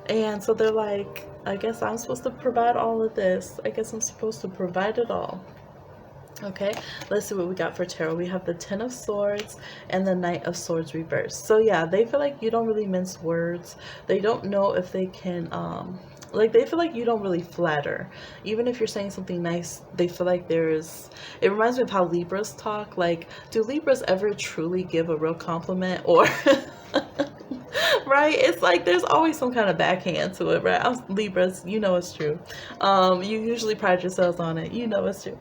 And so they're like, I guess I'm supposed to provide all of this. I guess I'm supposed to provide it all. Okay, let's see what we got for tarot. We have the Ten of Swords and the Knight of Swords reversed. So yeah, they feel like you don't really mince words. They don't know if they can, like, they feel like you don't really flatter. Even if you're saying something nice, they feel like it reminds me of how Libras talk. Like, do Libras ever truly give a real compliment? Or right, it's like there's always some kind of backhand to it, right? Libras, you know it's true. You usually pride yourselves on it, you know it's true.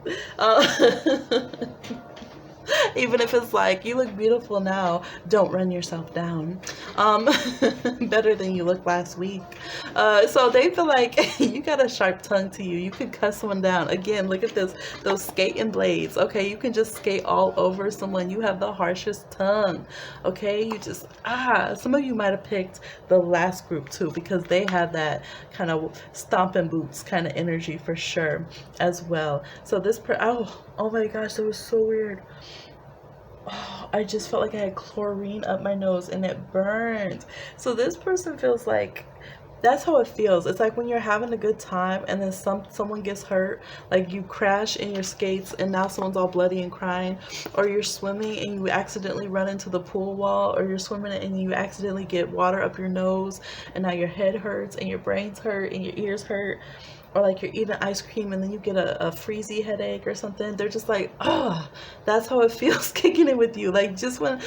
Even if it's like, you look beautiful now, don't run yourself down. Better than you looked last week. So they feel like you got a sharp tongue to you. You could cuss someone down. Again, look at those skating blades. Okay, you can just skate all over someone. You have the harshest tongue. Okay, you just, some of you might have picked the last group too, because they had that kind of stomping boots kind of energy for sure as well. So this, oh my gosh, that was so weird. Oh, I just felt like I had chlorine up my nose and it burned. So this person feels like, that's how it feels. It's like when you're having a good time and then someone gets hurt, like you crash in your skates and now someone's all bloody and crying, or you're swimming and you accidentally run into the pool wall, or you're swimming and you accidentally get water up your nose and now your head hurts and your brains hurt and your ears hurt. or like you're eating ice cream and then you get a freezy headache or something. They're just like, oh, that's how it feels kicking in with you. Like just when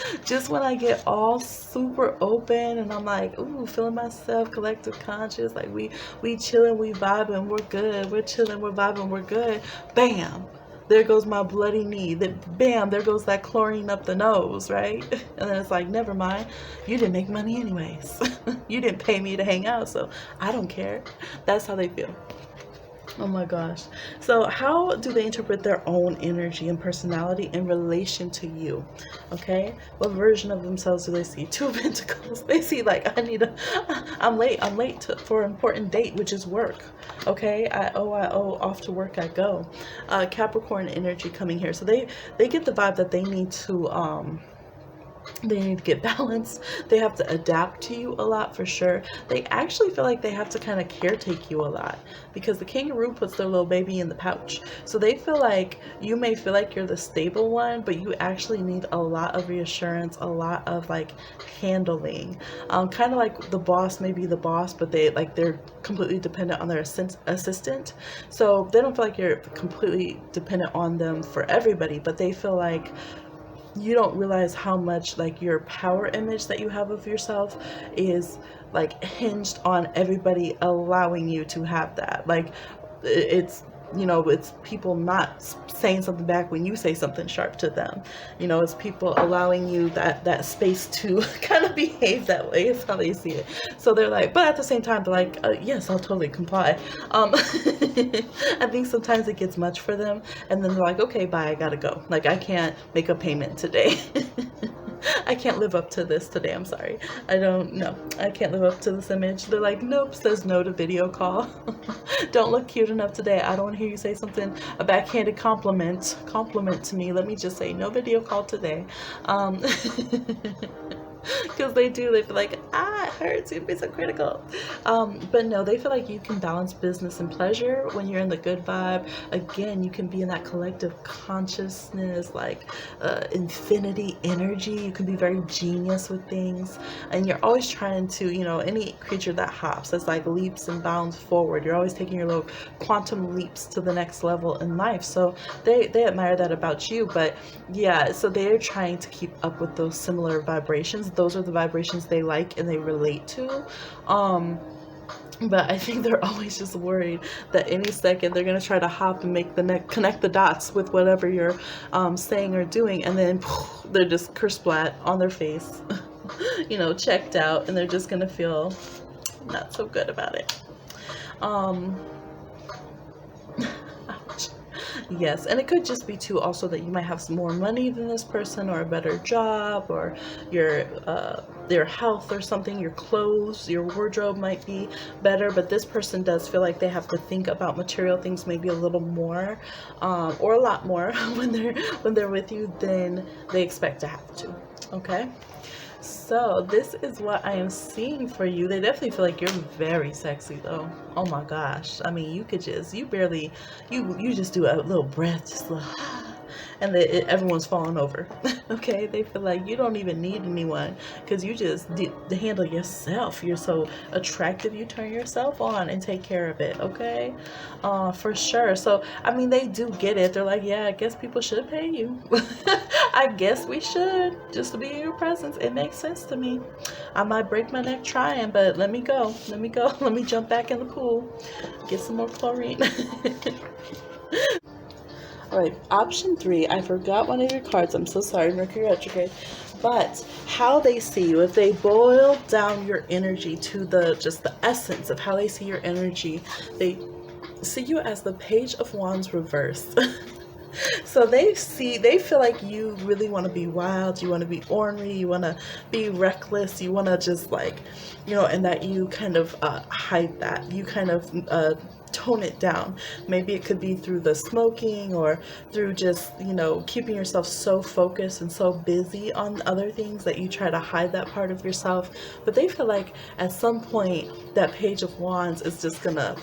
I get all super open and I'm like, ooh, feeling myself, collective conscious, like we chilling, we vibing, we're good, we're chilling, we're vibing, we're good. Bam, there goes my bloody knee. That bam, there goes that chlorine up the nose, right? And then it's like, never mind, you didn't make money anyways. You didn't pay me to hang out, so I don't care. That's how they feel. Oh my gosh. So how do they interpret their own energy and personality in relation to you? Okay. What version of themselves do they see? Two of Pentacles. They see like, I'm late for an important date, which is work. Okay. I owe, off to work I go. Capricorn energy coming here. So they get the vibe that they need to get balanced. They have to adapt to you a lot for sure. They actually feel like they have to kind of caretake you a lot because the kangaroo puts their little baby in the pouch. So they feel like you may feel like you're the stable one, but you actually need a lot of reassurance, a lot of like handling. Kind of like the boss may be the boss, but they're completely dependent on their assistant. So they don't feel like you're completely dependent on them for everybody, but they feel like you don't realize how much like your power image that you have of yourself is like hinged on everybody allowing you to have that. Like it's, you know, it's people not saying something back when you say something sharp to them. You know, it's people allowing you that space to kind of behave that way. It's how they see it. So they're like, but at the same time, they're like, yes, I'll totally comply. I think sometimes it gets much for them. And then they're like, okay, bye, I gotta go. Like, I can't make a payment today. I can't live up to this today. I'm sorry. I can't live up to this image. They're like, nope, says no to video call. Don't look cute enough today. I don't want to hear you say something, a backhanded compliment to me. Let me just say no video call today. Because they feel like, it hurts, you'd be so critical. But no, they feel like you can balance business and pleasure when you're in the good vibe. Again, you can be in that collective consciousness, like infinity energy. You can be very genius with things, and you're always trying to, you know, any creature that hops, that's like leaps and bounds forward. You're always taking your little quantum leaps to the next level in life. So they admire that about you. But yeah, so they're trying to keep up with those similar vibrations. Those are the vibrations they like and they relate to. But I think they're always just worried that any second they're going to try to hop and make connect the dots with whatever you're saying or doing, and then they're just kersplat on their face, you know, checked out, and they're just going to feel not so good about it. Yes, and it could just be too also that you might have some more money than this person, or a better job, or your health or something, your clothes, your wardrobe might be better, but this person does feel like they have to think about material things maybe a little more, or a lot more when they're with you than they expect to have to. Okay. So this is what I am seeing for you. They definitely feel like you're very sexy though. Oh my gosh. I mean, you just do a little breath, just a little, and everyone's falling over. Okay, they feel like you don't even need anyone because you just handle yourself. You're so attractive, you turn yourself on and take care of it. Okay, for sure. So I mean, they do get it. They're like, yeah, I guess people should pay you. I guess we should, just to be in your presence. It makes sense to me. I might break my neck trying, but let me go. Let me jump back in the pool, get some more chlorine. All right, option 3, I forgot one of your cards. I'm so sorry, Mercury retrograde. But how they see you, if they boil down your energy to just the essence of how they see your energy, they see you as the Page of Wands reversed. So they feel like you really want to be wild, you want to be ornery, you want to be reckless, you want to just like, you know, and that you kind of hide that. You kind of tone it down. Maybe it could be through the smoking, or through just, you know, keeping yourself so focused and so busy on other things that you try to hide that part of yourself. But they feel like at some point that Page of Wands is just gonna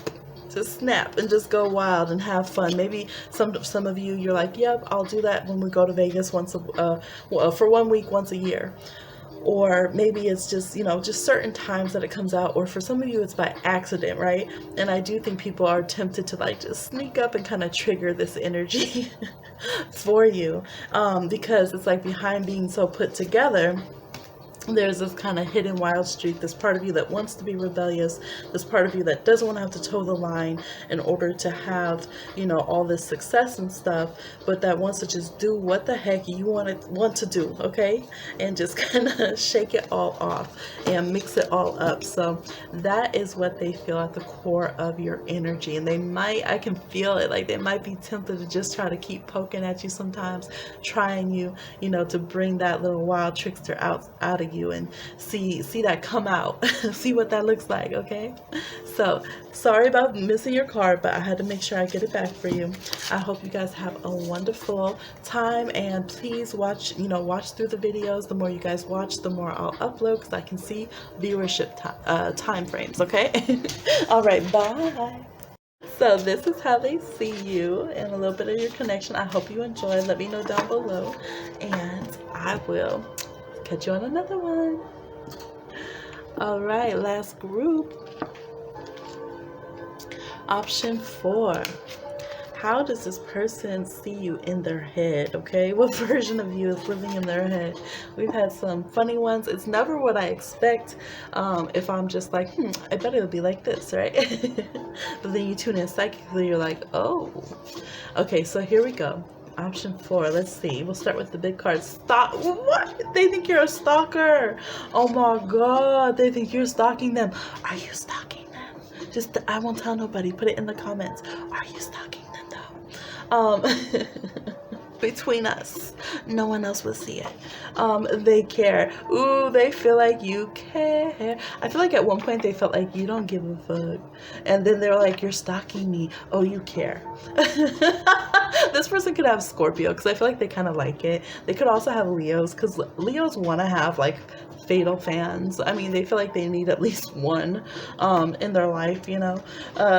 snap and just go wild and have fun. Maybe some of you're like, yep, I'll do that when we go to Vegas for 1 week once a year. or maybe it's just, you know, just certain times that it comes out, or for some of you it's by accident, right? And I do think people are tempted to like just sneak up and kind of trigger this energy for you, because it's like behind being so put together, there's this kind of hidden wild streak, this part of you that wants to be rebellious, this part of you that doesn't want to have to toe the line in order to have, you know, all this success and stuff, but that wants to just do what the heck you want to do, okay? And just kind of shake it all off and mix it all up. So that is what they feel at the core of your energy. And they might, I can feel it, like they might be tempted to just try to keep poking at you sometimes, trying you, you know, to bring that little wild trickster out of you and see that come out. See what that looks like, okay? So sorry about missing your card, but I had to make sure I get it back for you. I hope you guys have a wonderful time, and please watch, you know, watch through the videos. The more you guys watch, the more I'll upload, because I can see viewership time frames, okay? All right, bye. So this is how they see you and a little bit of your connection. I hope you enjoy. Let me know down below, and I will catch you on another one. All right, last group. Option 4. How does this person see you in their head, okay? What version of you is living in their head? We've had some funny ones. It's never what I expect. If I'm just like, I bet it'll be like this, right? But then you tune in psychically, you're like, oh. Okay, so here we go. Option 4, let's see. We'll start with the big card. Stalk. What? They think you're a stalker. Oh my God. They think you're stalking them. Are you stalking them? Just, I won't tell nobody. Put it in the comments. Are you stalking them though? Between us, no one else will see it. They care. Ooh, they feel like you care. I feel like at one point they felt like you don't give a fuck, and then they're like, you're stalking me. Oh, you care. This person could have Scorpio, because I feel like they kind of like it. They could also have Leos, because Leos want to have like fatal fans. I mean, they feel like they need at least one in their life, you know.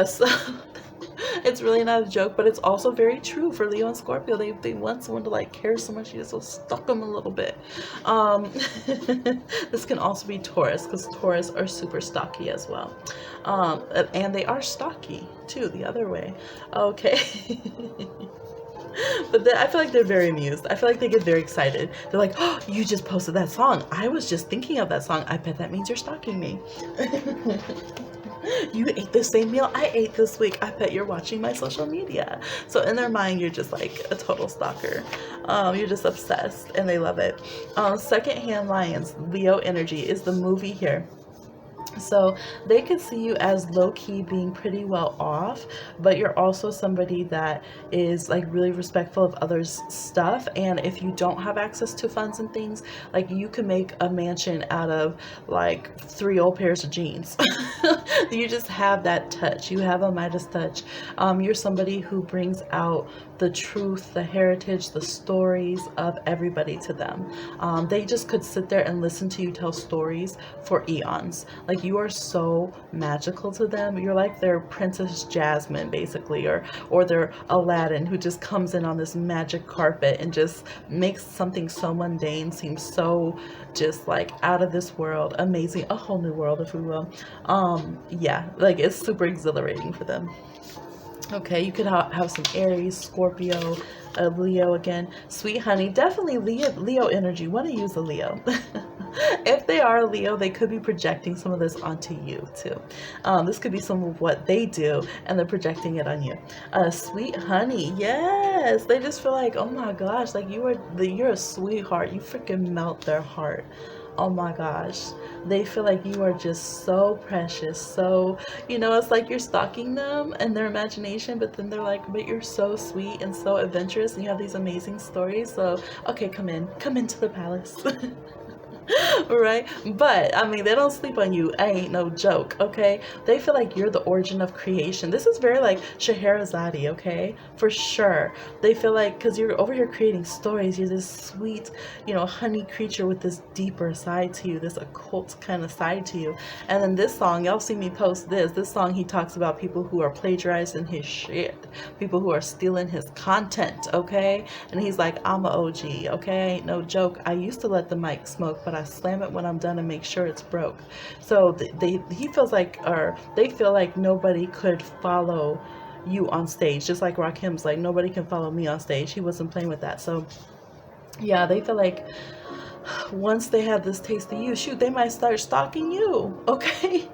So it's really not a joke, but it's also very true for Leo and Scorpio. They want someone to like care so much, you just will stalk them a little bit. This can also be Taurus, because Taurus are super stocky as well. And they are stocky too, the other way. Okay. But I feel like they're very amused. I feel like they get very excited. They're like, oh, you just posted that song. I was just thinking of that song. I bet that means you're stalking me. You ate the same meal I ate this week. I bet you're watching my social media. So in their mind, you're just like a total stalker. You're just obsessed, and they love it. Secondhand Lions, Leo energy is the movie here. So they could see you as low-key being pretty well off, but you're also somebody that is like really respectful of others' stuff. And if you don't have access to funds and things, like you can make a mansion out of like 3 old pairs of jeans. You just have that touch. You have a Midas touch. You're somebody who brings out the truth, the heritage, the stories of everybody to them. They just could sit there and listen to you tell stories for eons. Like, you are so magical to them. You're like their Princess Jasmine, basically, or their Aladdin, who just comes in on this magic carpet and just makes something so mundane seem so just like out of this world, amazing, a whole new world, if we will. Yeah, like it's super exhilarating for them. Okay, you could have some Aries, Scorpio, Leo again. Sweet honey, definitely Leo energy. Want to use a Leo. If they are a Leo, they could be projecting some of this onto you too. This could be some of what they do, and they're projecting it on you. Sweet honey, yes. They just feel like, oh my gosh, like you're a sweetheart. You freaking melt their heart. Oh my gosh, they feel like you are just so precious. So, you know, it's like you're stalking them and their imagination, but then they're like, but you're so sweet and so adventurous, and you have these amazing stories. So, okay, come into the palace. Right? But I mean, they don't sleep on you. I ain't no joke. Okay, they feel like you're the origin of creation. This is very like Scheherazade, okay, for sure. They feel like, because you're over here creating stories, you're this sweet, you know, honey creature with this deeper side to you, this occult kind of side to you. And then this song, y'all see me post this song, he talks about people who are plagiarizing his shit, people who are stealing his content, okay? And he's like, I'm a OG, okay? Ain't no joke. I used to let the mic smoke, but I slam it when I'm done and make sure it's broke. So he feels like, or they feel like nobody could follow you on stage, just like Rakim's like, nobody can follow me on stage. He wasn't playing with that. So yeah, they feel like once they have this taste of you, shoot, they might start stalking you. Okay.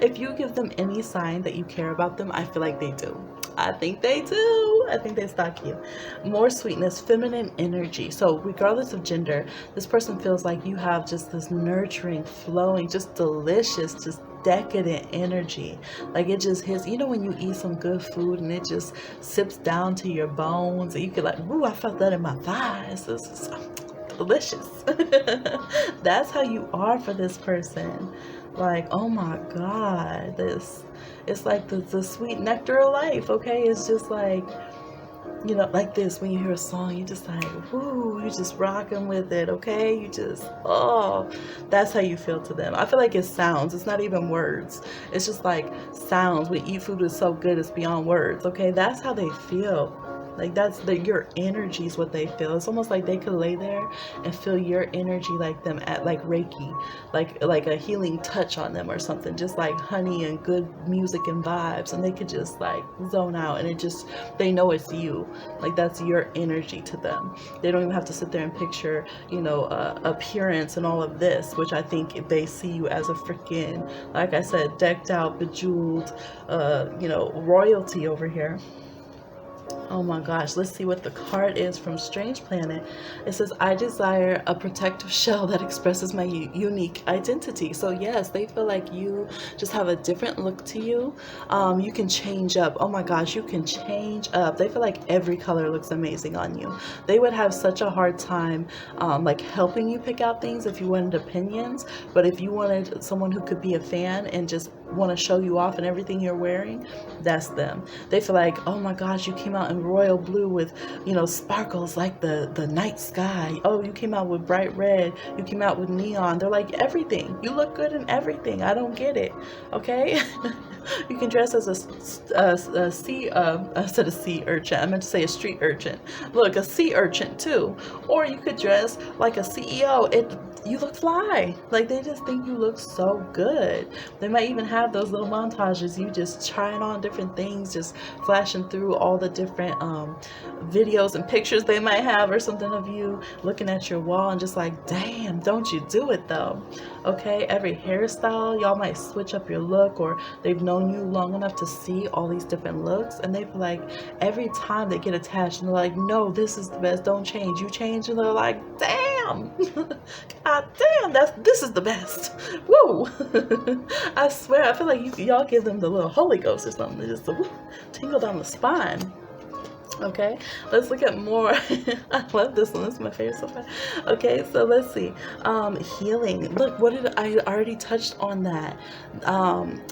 If you give them any sign that you care about them, I feel like they do. I think they do. I think they stalk you. More sweetness, feminine energy. So regardless of gender, this person feels like you have just this nurturing, flowing, just delicious, just decadent energy. Like it just hits, you know, when you eat some good food and it just sips down to your bones and you could like, ooh, I felt that in my thighs. This is delicious. That's how you are for this person. Like, oh my God, this, it's like the sweet nectar of life. Okay, it's just like, you know, like this, when you hear a song, you just like, whoo, you just rocking with it. Okay, you just, oh, that's how you feel to them. I feel like it's sounds, it's not even words, it's just like sounds. When eat food is so good, it's beyond words. Okay, that's how they feel. Like that's your energy is what they feel. It's almost like they could lay there and feel your energy, like them at like Reiki, like a healing touch on them or something, just like honey and good music and vibes, and they could just like zone out, and it just, they know it's you. Like that's your energy to them. They don't even have to sit there and picture, you know, appearance and all of this, which I think they see you as a freaking, like I said, decked out, bejeweled, you know, royalty over here. Oh my gosh, let's see what the card is from Strange Planet. It says, I desire a protective shell that expresses my unique identity. So yes, they feel like you just have a different look to you. You can change up. Oh my gosh, you can change up. They feel like every color looks amazing on you. They would have such a hard time like helping you pick out things if you wanted opinions. But if you wanted someone who could be a fan and just want to show you off and everything you're wearing, that's them. They feel like, oh my gosh, you came out in royal blue with, you know, sparkles like the night sky. Oh, you came out with bright red. You came out with neon. They're like, everything. You look good in everything. I don't get it. Okay. You can dress as a sea, instead of sea urchin, I meant to say a street urchin. Look, a sea urchin too. Or you could dress like a CEO. You look fly. Like they just think you look so good. They might even have those little montages, you just trying on different things, just flashing through all the different videos and pictures they might have or something of you looking at your wall and just like, damn, don't you do it though. Okay, every hairstyle, y'all might switch up your look, or they've known you long enough to see all these different looks, and they feel like every time they get attached and they're like, no, this is the best, don't change. You change, and they're like, damn. God damn, this is the best. Woo. I swear, I feel like y'all give them the little Holy Ghost or something. They just tingle down the spine. Okay, let's look at more. I love this one. This is my favorite so far. Okay, so let's see. Healing. Look, what did I already touched on that?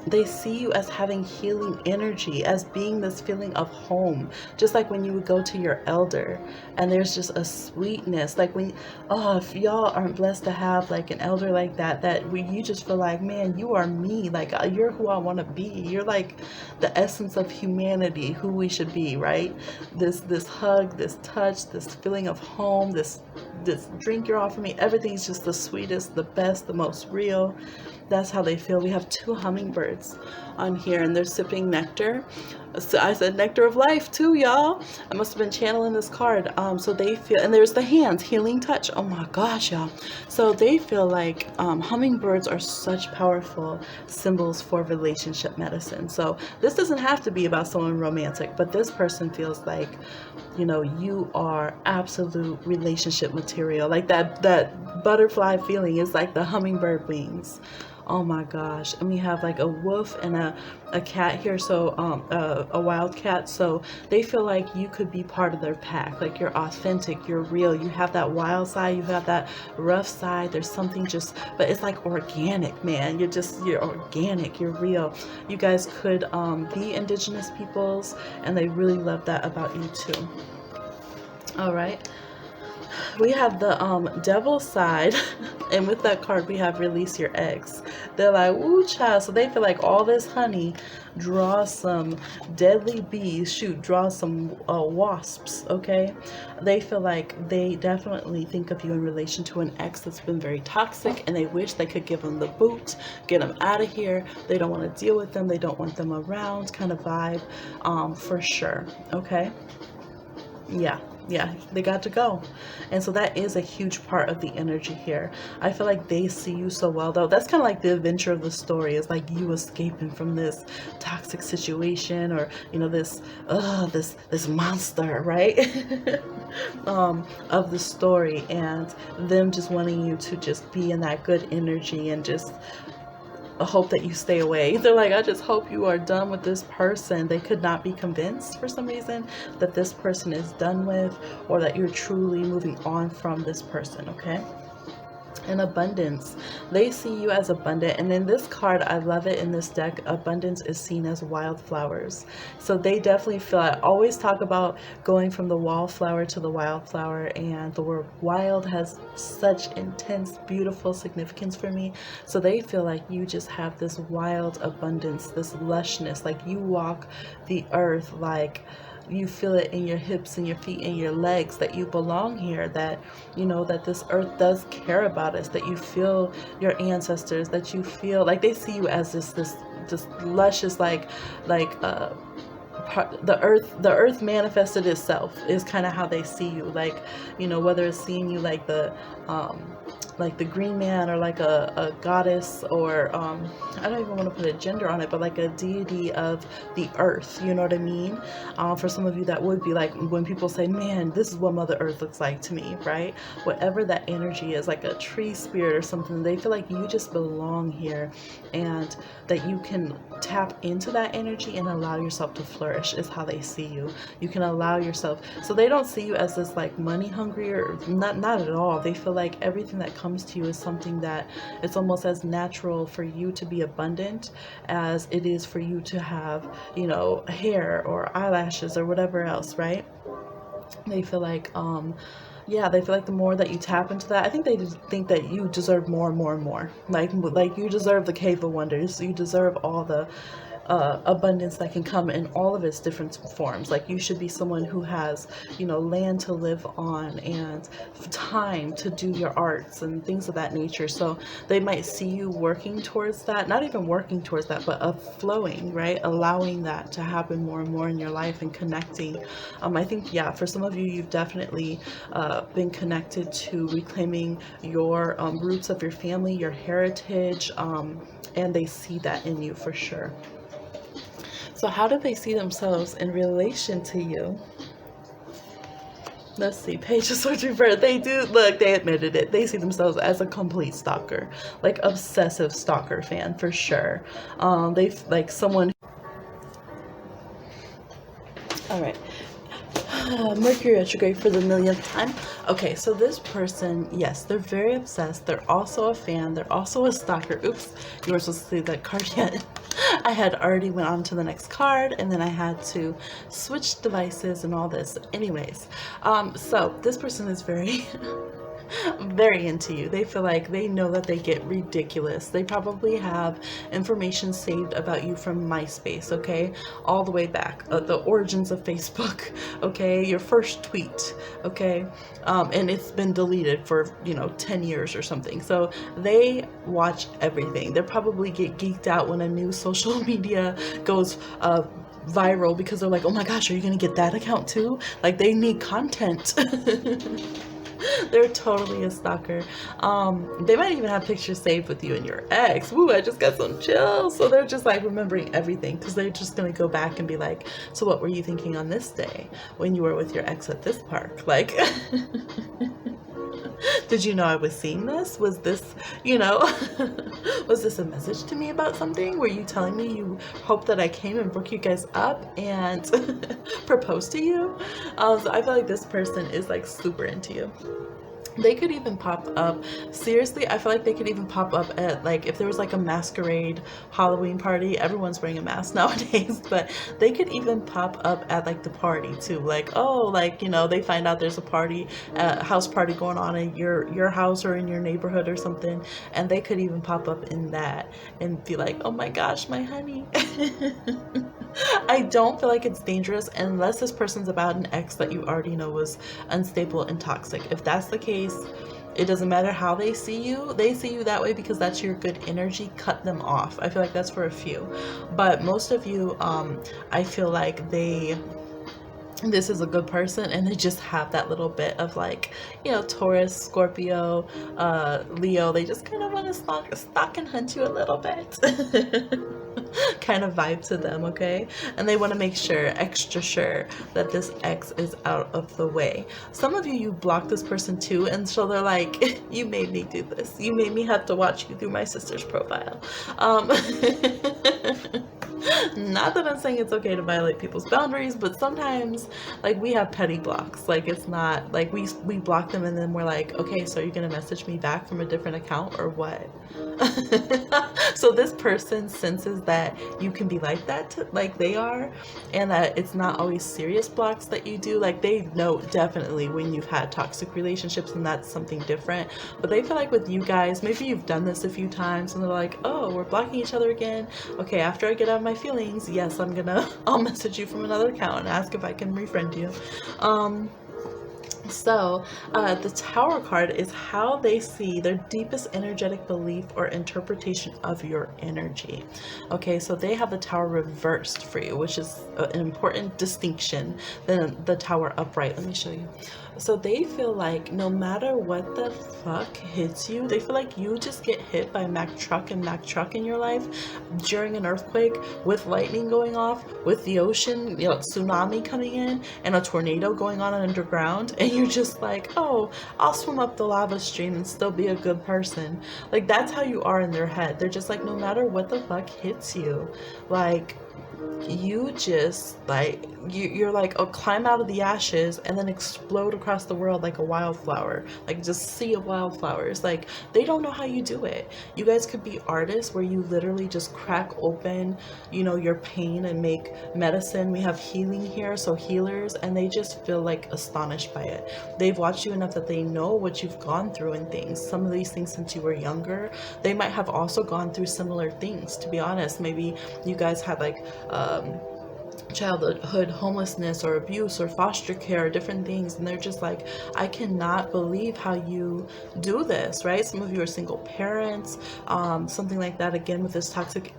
They see you as having healing energy, as being this feeling of home, just like when you would go to your elder, and there's just a sweetness. Like when, oh, if y'all aren't blessed to have like an elder like that, you just feel like, man, you are me. Like you're who I want to be. You're like the essence of humanity, who we should be, right? This hug, this touch, this feeling of home, this drink you're offering me, everything's just the sweetest, the best, the most real. That's how they feel. We have 2 hummingbirds on here, and they're sipping nectar. So I said nectar of life too, y'all. I must have been channeling this card. So they feel, and there's the hands, healing touch. Oh my gosh, y'all. So they feel like hummingbirds are such powerful symbols for relationship medicine. So this doesn't have to be about someone romantic, but this person feels like, you know, you are absolute relationship material. Like that butterfly feeling is like the hummingbird wings. Oh my gosh. And we have like a wolf and a cat here, so a wild cat. So they feel like you could be part of their pack. Like you're authentic, you're real. You have that wild side, you have that rough side. There's something just, but it's like organic, man. You're organic, you're real. You guys could be indigenous peoples, and they really love that about you too. All right. We have the devil side, and with that card we have release your ex. They're like, ooh child, so they feel like all this honey draws some deadly bees, shoot, draws some wasps, okay? They feel like they definitely think of you in relation to an ex that's been very toxic, and they wish they could give them the boot, get them out of here. They don't want to deal with them, they don't want them around, kind of vibe, for sure, okay? Yeah, they got to go. And so that is a huge part of the energy here. I feel like they see you so well, though. That's kind of like the adventure of the story, is like you escaping from this toxic situation, or this monster, right? Of the story, and them just wanting you to just be in that good energy and just hope that you stay away. They're like, I just hope you are done with this person. They could not be convinced for some reason that this person is done with, or that you're truly moving on from this person, okay? And abundance, they see you as abundant. And in this card, I love it, in this deck, abundance is seen as wildflowers. So they definitely feel, I always talk about going from the wallflower to the wildflower, and the word wild has such intense, beautiful significance for me. So they feel like you just have this wild abundance, this lushness, like you walk the earth, like you feel it in your hips and your feet and your legs, that you belong here, that you know that this earth does care about us, that you feel your ancestors, that you feel like they see you as this luscious, the earth manifested itself, is kind of how they see you, like, you know, whether it's seeing you like the green man, or like a goddess, or I don't even want to put a gender on it, but like a deity of the earth, you know what I mean? For some of you that would be like when people say, man, this is what Mother Earth looks like to me, right? Whatever that energy is, like a tree spirit or something, they feel like you just belong here, and that you can tap into that energy and allow yourself to flourish, is how they see you. You can allow yourself, so they don't see you as this like money hungry, or not at all. They feel like everything that comes to you is something that it's almost as natural for you to be abundant as it is for you to have, you know, hair or eyelashes or whatever else, right? They feel like yeah, they feel like the more that you tap into that, I think they just think that you deserve more and more and more, like you deserve the cave of wonders, you deserve all the abundance that can come in all of its different forms. Like you should be someone who has, you know, land to live on, and time to do your arts and things of that nature. So they might see you working towards that, not even working towards that, but flowing, right? Allowing that to happen more and more in your life, and connecting. I think, yeah, for some of you, you've definitely been connected to reclaiming your roots of your family, your heritage, and they see that in you for sure. So how do they see themselves in relation to you? Let's see, Page of Swords reversed. They do, look, they admitted it. They see themselves as a complete stalker, like obsessive stalker fan for sure. They like someone. All right. Mercury retrograde for the millionth time. Okay, so this person, yes, they're very obsessed. They're also a fan. They're also a stalker. Oops, you weren't supposed to see that card yet. I had already went on to the next card, and then I had to switch devices and all this. Anyways, so this person is very very into you. They feel like they know that they get ridiculous. They probably have information saved about you from MySpace, okay, all the way back, the origins of Facebook, okay, your first tweet, okay, and it's been deleted for 10 years or something. So they watch everything. They probably get geeked out when a new social media goes viral, because they're like, oh my gosh, are you gonna get that account too? Like, they need content. They're totally a stalker. They might even have pictures saved with you and your ex. Woo, I just got some chills. So they're just like remembering everything, because they're just gonna go back and be like, so what were you thinking on this day when you were with your ex at this park? Like, did you know I was seeing this? Was this, was this a message to me about something? Were you telling me you hoped that I came and broke you guys up and proposed to you? So I feel like this person is like super into you. They could even pop up, seriously, I feel like they could even pop up at, like, if there was like a masquerade Halloween party. Everyone's wearing a mask nowadays, but they could even pop up at like the party too. Like, oh, like, you know, they find out there's a party, a house party going on in your house or in your neighborhood or something, and they could even pop up in that and be like, oh my gosh, my honey. I don't feel like it's dangerous unless this person's about an ex that you already know was unstable and toxic. If that's the case, it doesn't matter how they see you. They see you that way because that's your good energy. Cut them off. I feel like that's for a few. But most of you, I feel like this is a good person, and they just have that little bit of, like, you know, Taurus, Scorpio, Leo. They just kind of want to stalk and hunt you a little bit. Kind of vibe to them, okay? And they want to make sure, extra sure, that this ex is out of the way. Some of you blocked this person too, and so they're like, you made me do this. You made me have to watch you through my sister's profile. Not that I'm saying it's okay to violate people's boundaries, but sometimes, like, we have petty blocks. Like, it's not like we block them and then we're like, okay, so you're gonna message me back from a different account or what? So this person senses that you can be like that, like they are, and that it's not always serious blocks that you do. Like, they know definitely when you've had toxic relationships, and that's something different. But they feel like with you guys, maybe you've done this a few times and they're like, oh, we're blocking each other again. Okay, after I get out of my feelings, yes, I'll message you from another account and ask if I can refriend you. So the Tower card is how they see their deepest energetic belief or interpretation of your energy. Okay, so they have the Tower reversed for you, which is an important distinction than the Tower upright. Let me show you. So they feel like no matter what the fuck hits you, they feel like you just get hit by Mack truck and Mack truck in your life during an earthquake, with lightning going off, with the ocean, you know, tsunami coming in, and a tornado going on underground, and you're just like, oh, I'll swim up the lava stream and still be a good person. Like, that's how you are in their head. They're just like, no matter what the fuck hits you, like, you just, like, you're like, oh, climb out of the ashes and then explode across the world like a wildflower, like just sea of wildflowers. Like, they don't know how you do it. You guys could be artists where you literally just crack open, you know, your pain and make medicine. We have healing here, so healers, and they just feel like astonished by it. They've watched you enough that they know what you've gone through and things. Some of these things since you were younger. They might have also gone through similar things, to be honest. Maybe you guys had like childhood homelessness or abuse or foster care or different things, and they're just like, I cannot believe how you do this, right? Some of you are single parents, something like that, again with this toxic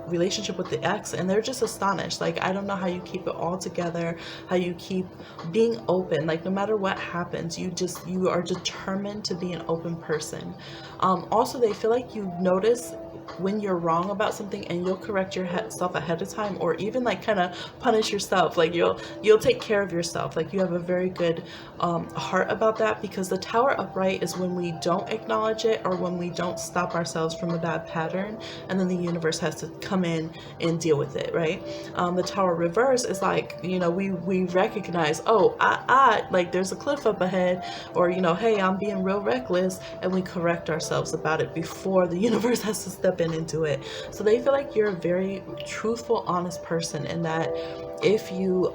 relationship with the ex, and they're just astonished. Like, I don't know how you keep it all together, how you keep being open. Like, no matter what happens, you are determined to be an open person. Also, they feel like you notice when you're wrong about something, and you'll correct yourself ahead of time, or even like kind of punish yourself. Like, you'll take care of yourself. Like, you have a very good heart about that, because the Tower upright is when we don't acknowledge it, or when we don't stop ourselves from a bad pattern, and then the universe has to come in and deal with it, right? The Tower reverse is like, you know, we recognize, oh, I like, there's a cliff up ahead, or, you know, hey, I'm being real reckless, and we correct ourselves about it before the universe has to step in and do it. So they feel like you're a very truthful, honest person, and that if you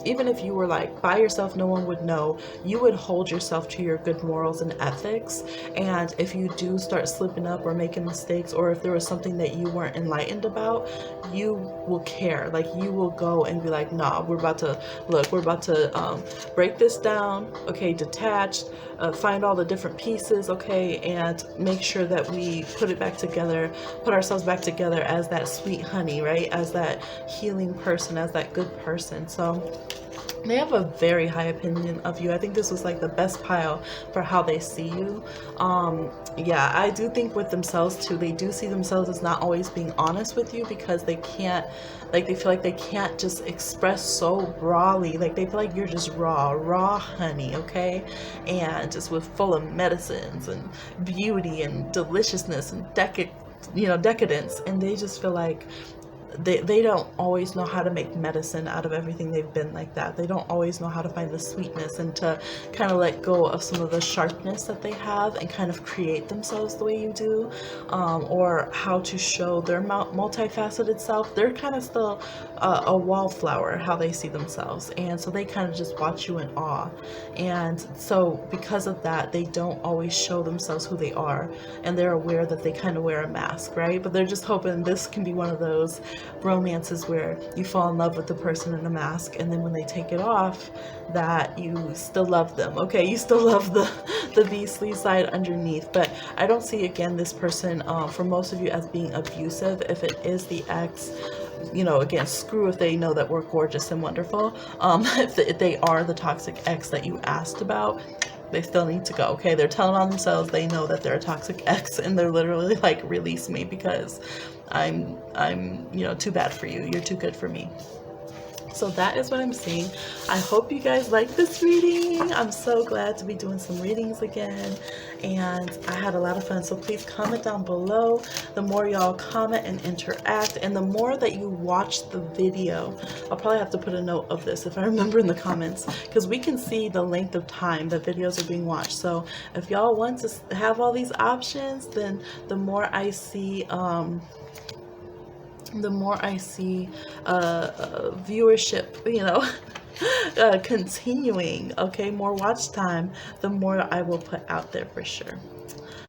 even if you were like by yourself, no one would know, you would hold yourself to your good morals and ethics. And if you do start slipping up or making mistakes, or if there was something that you weren't enlightened about, you will care. Like, you will go and be like, nah, we're about to break this down, okay, detached, find all the different pieces, okay, and make sure that we put ourselves back together as that sweet honey, right, as that healing person, as that good person. So they have a very high opinion of you. I think this was like the best pile for how they see you. Yeah, I do think with themselves too, they do see themselves as not always being honest with you, because they can't, like, they feel like they can't just express so rawly. Like, they feel like you're just raw honey, okay? And just full of medicines and beauty and deliciousness and decadence. And they just feel like they don't always know how to make medicine out of everything they've been like that. They don't always know how to find the sweetness and to kind of let go of some of the sharpness that they have and kind of create themselves the way you do, or how to show their multifaceted self. They're kind of still a wallflower, how they see themselves, and so they kind of just watch you in awe. And so because of that, they don't always show themselves who they are, and they're aware that they kind of wear a mask, right? But they're just hoping this can be one of those romances where you fall in love with the person in a mask, and then when they take it off, that you still love them. Okay, you still love the beastly side underneath. But I don't see, again, this person, for most of you, as being abusive. If it is the ex, again, screw if they know that we're gorgeous and wonderful. If they are the toxic ex that you asked about, they still need to go. Okay, they're telling on themselves. They know that they're a toxic ex, and they're literally like, release me, because I'm too bad for you. You're too good for me. So that is what I'm seeing. I hope you guys like this reading. I'm so glad to be doing some readings again, and I had a lot of fun. So please comment down below. The more y'all comment and interact, and the more that you watch the video, I'll probably have to put a note of this if I remember in the comments, because we can see the length of time that videos are being watched. So if y'all want to have all these options, then the more I see viewership, continuing, okay, more watch time, the more I will put out there for sure.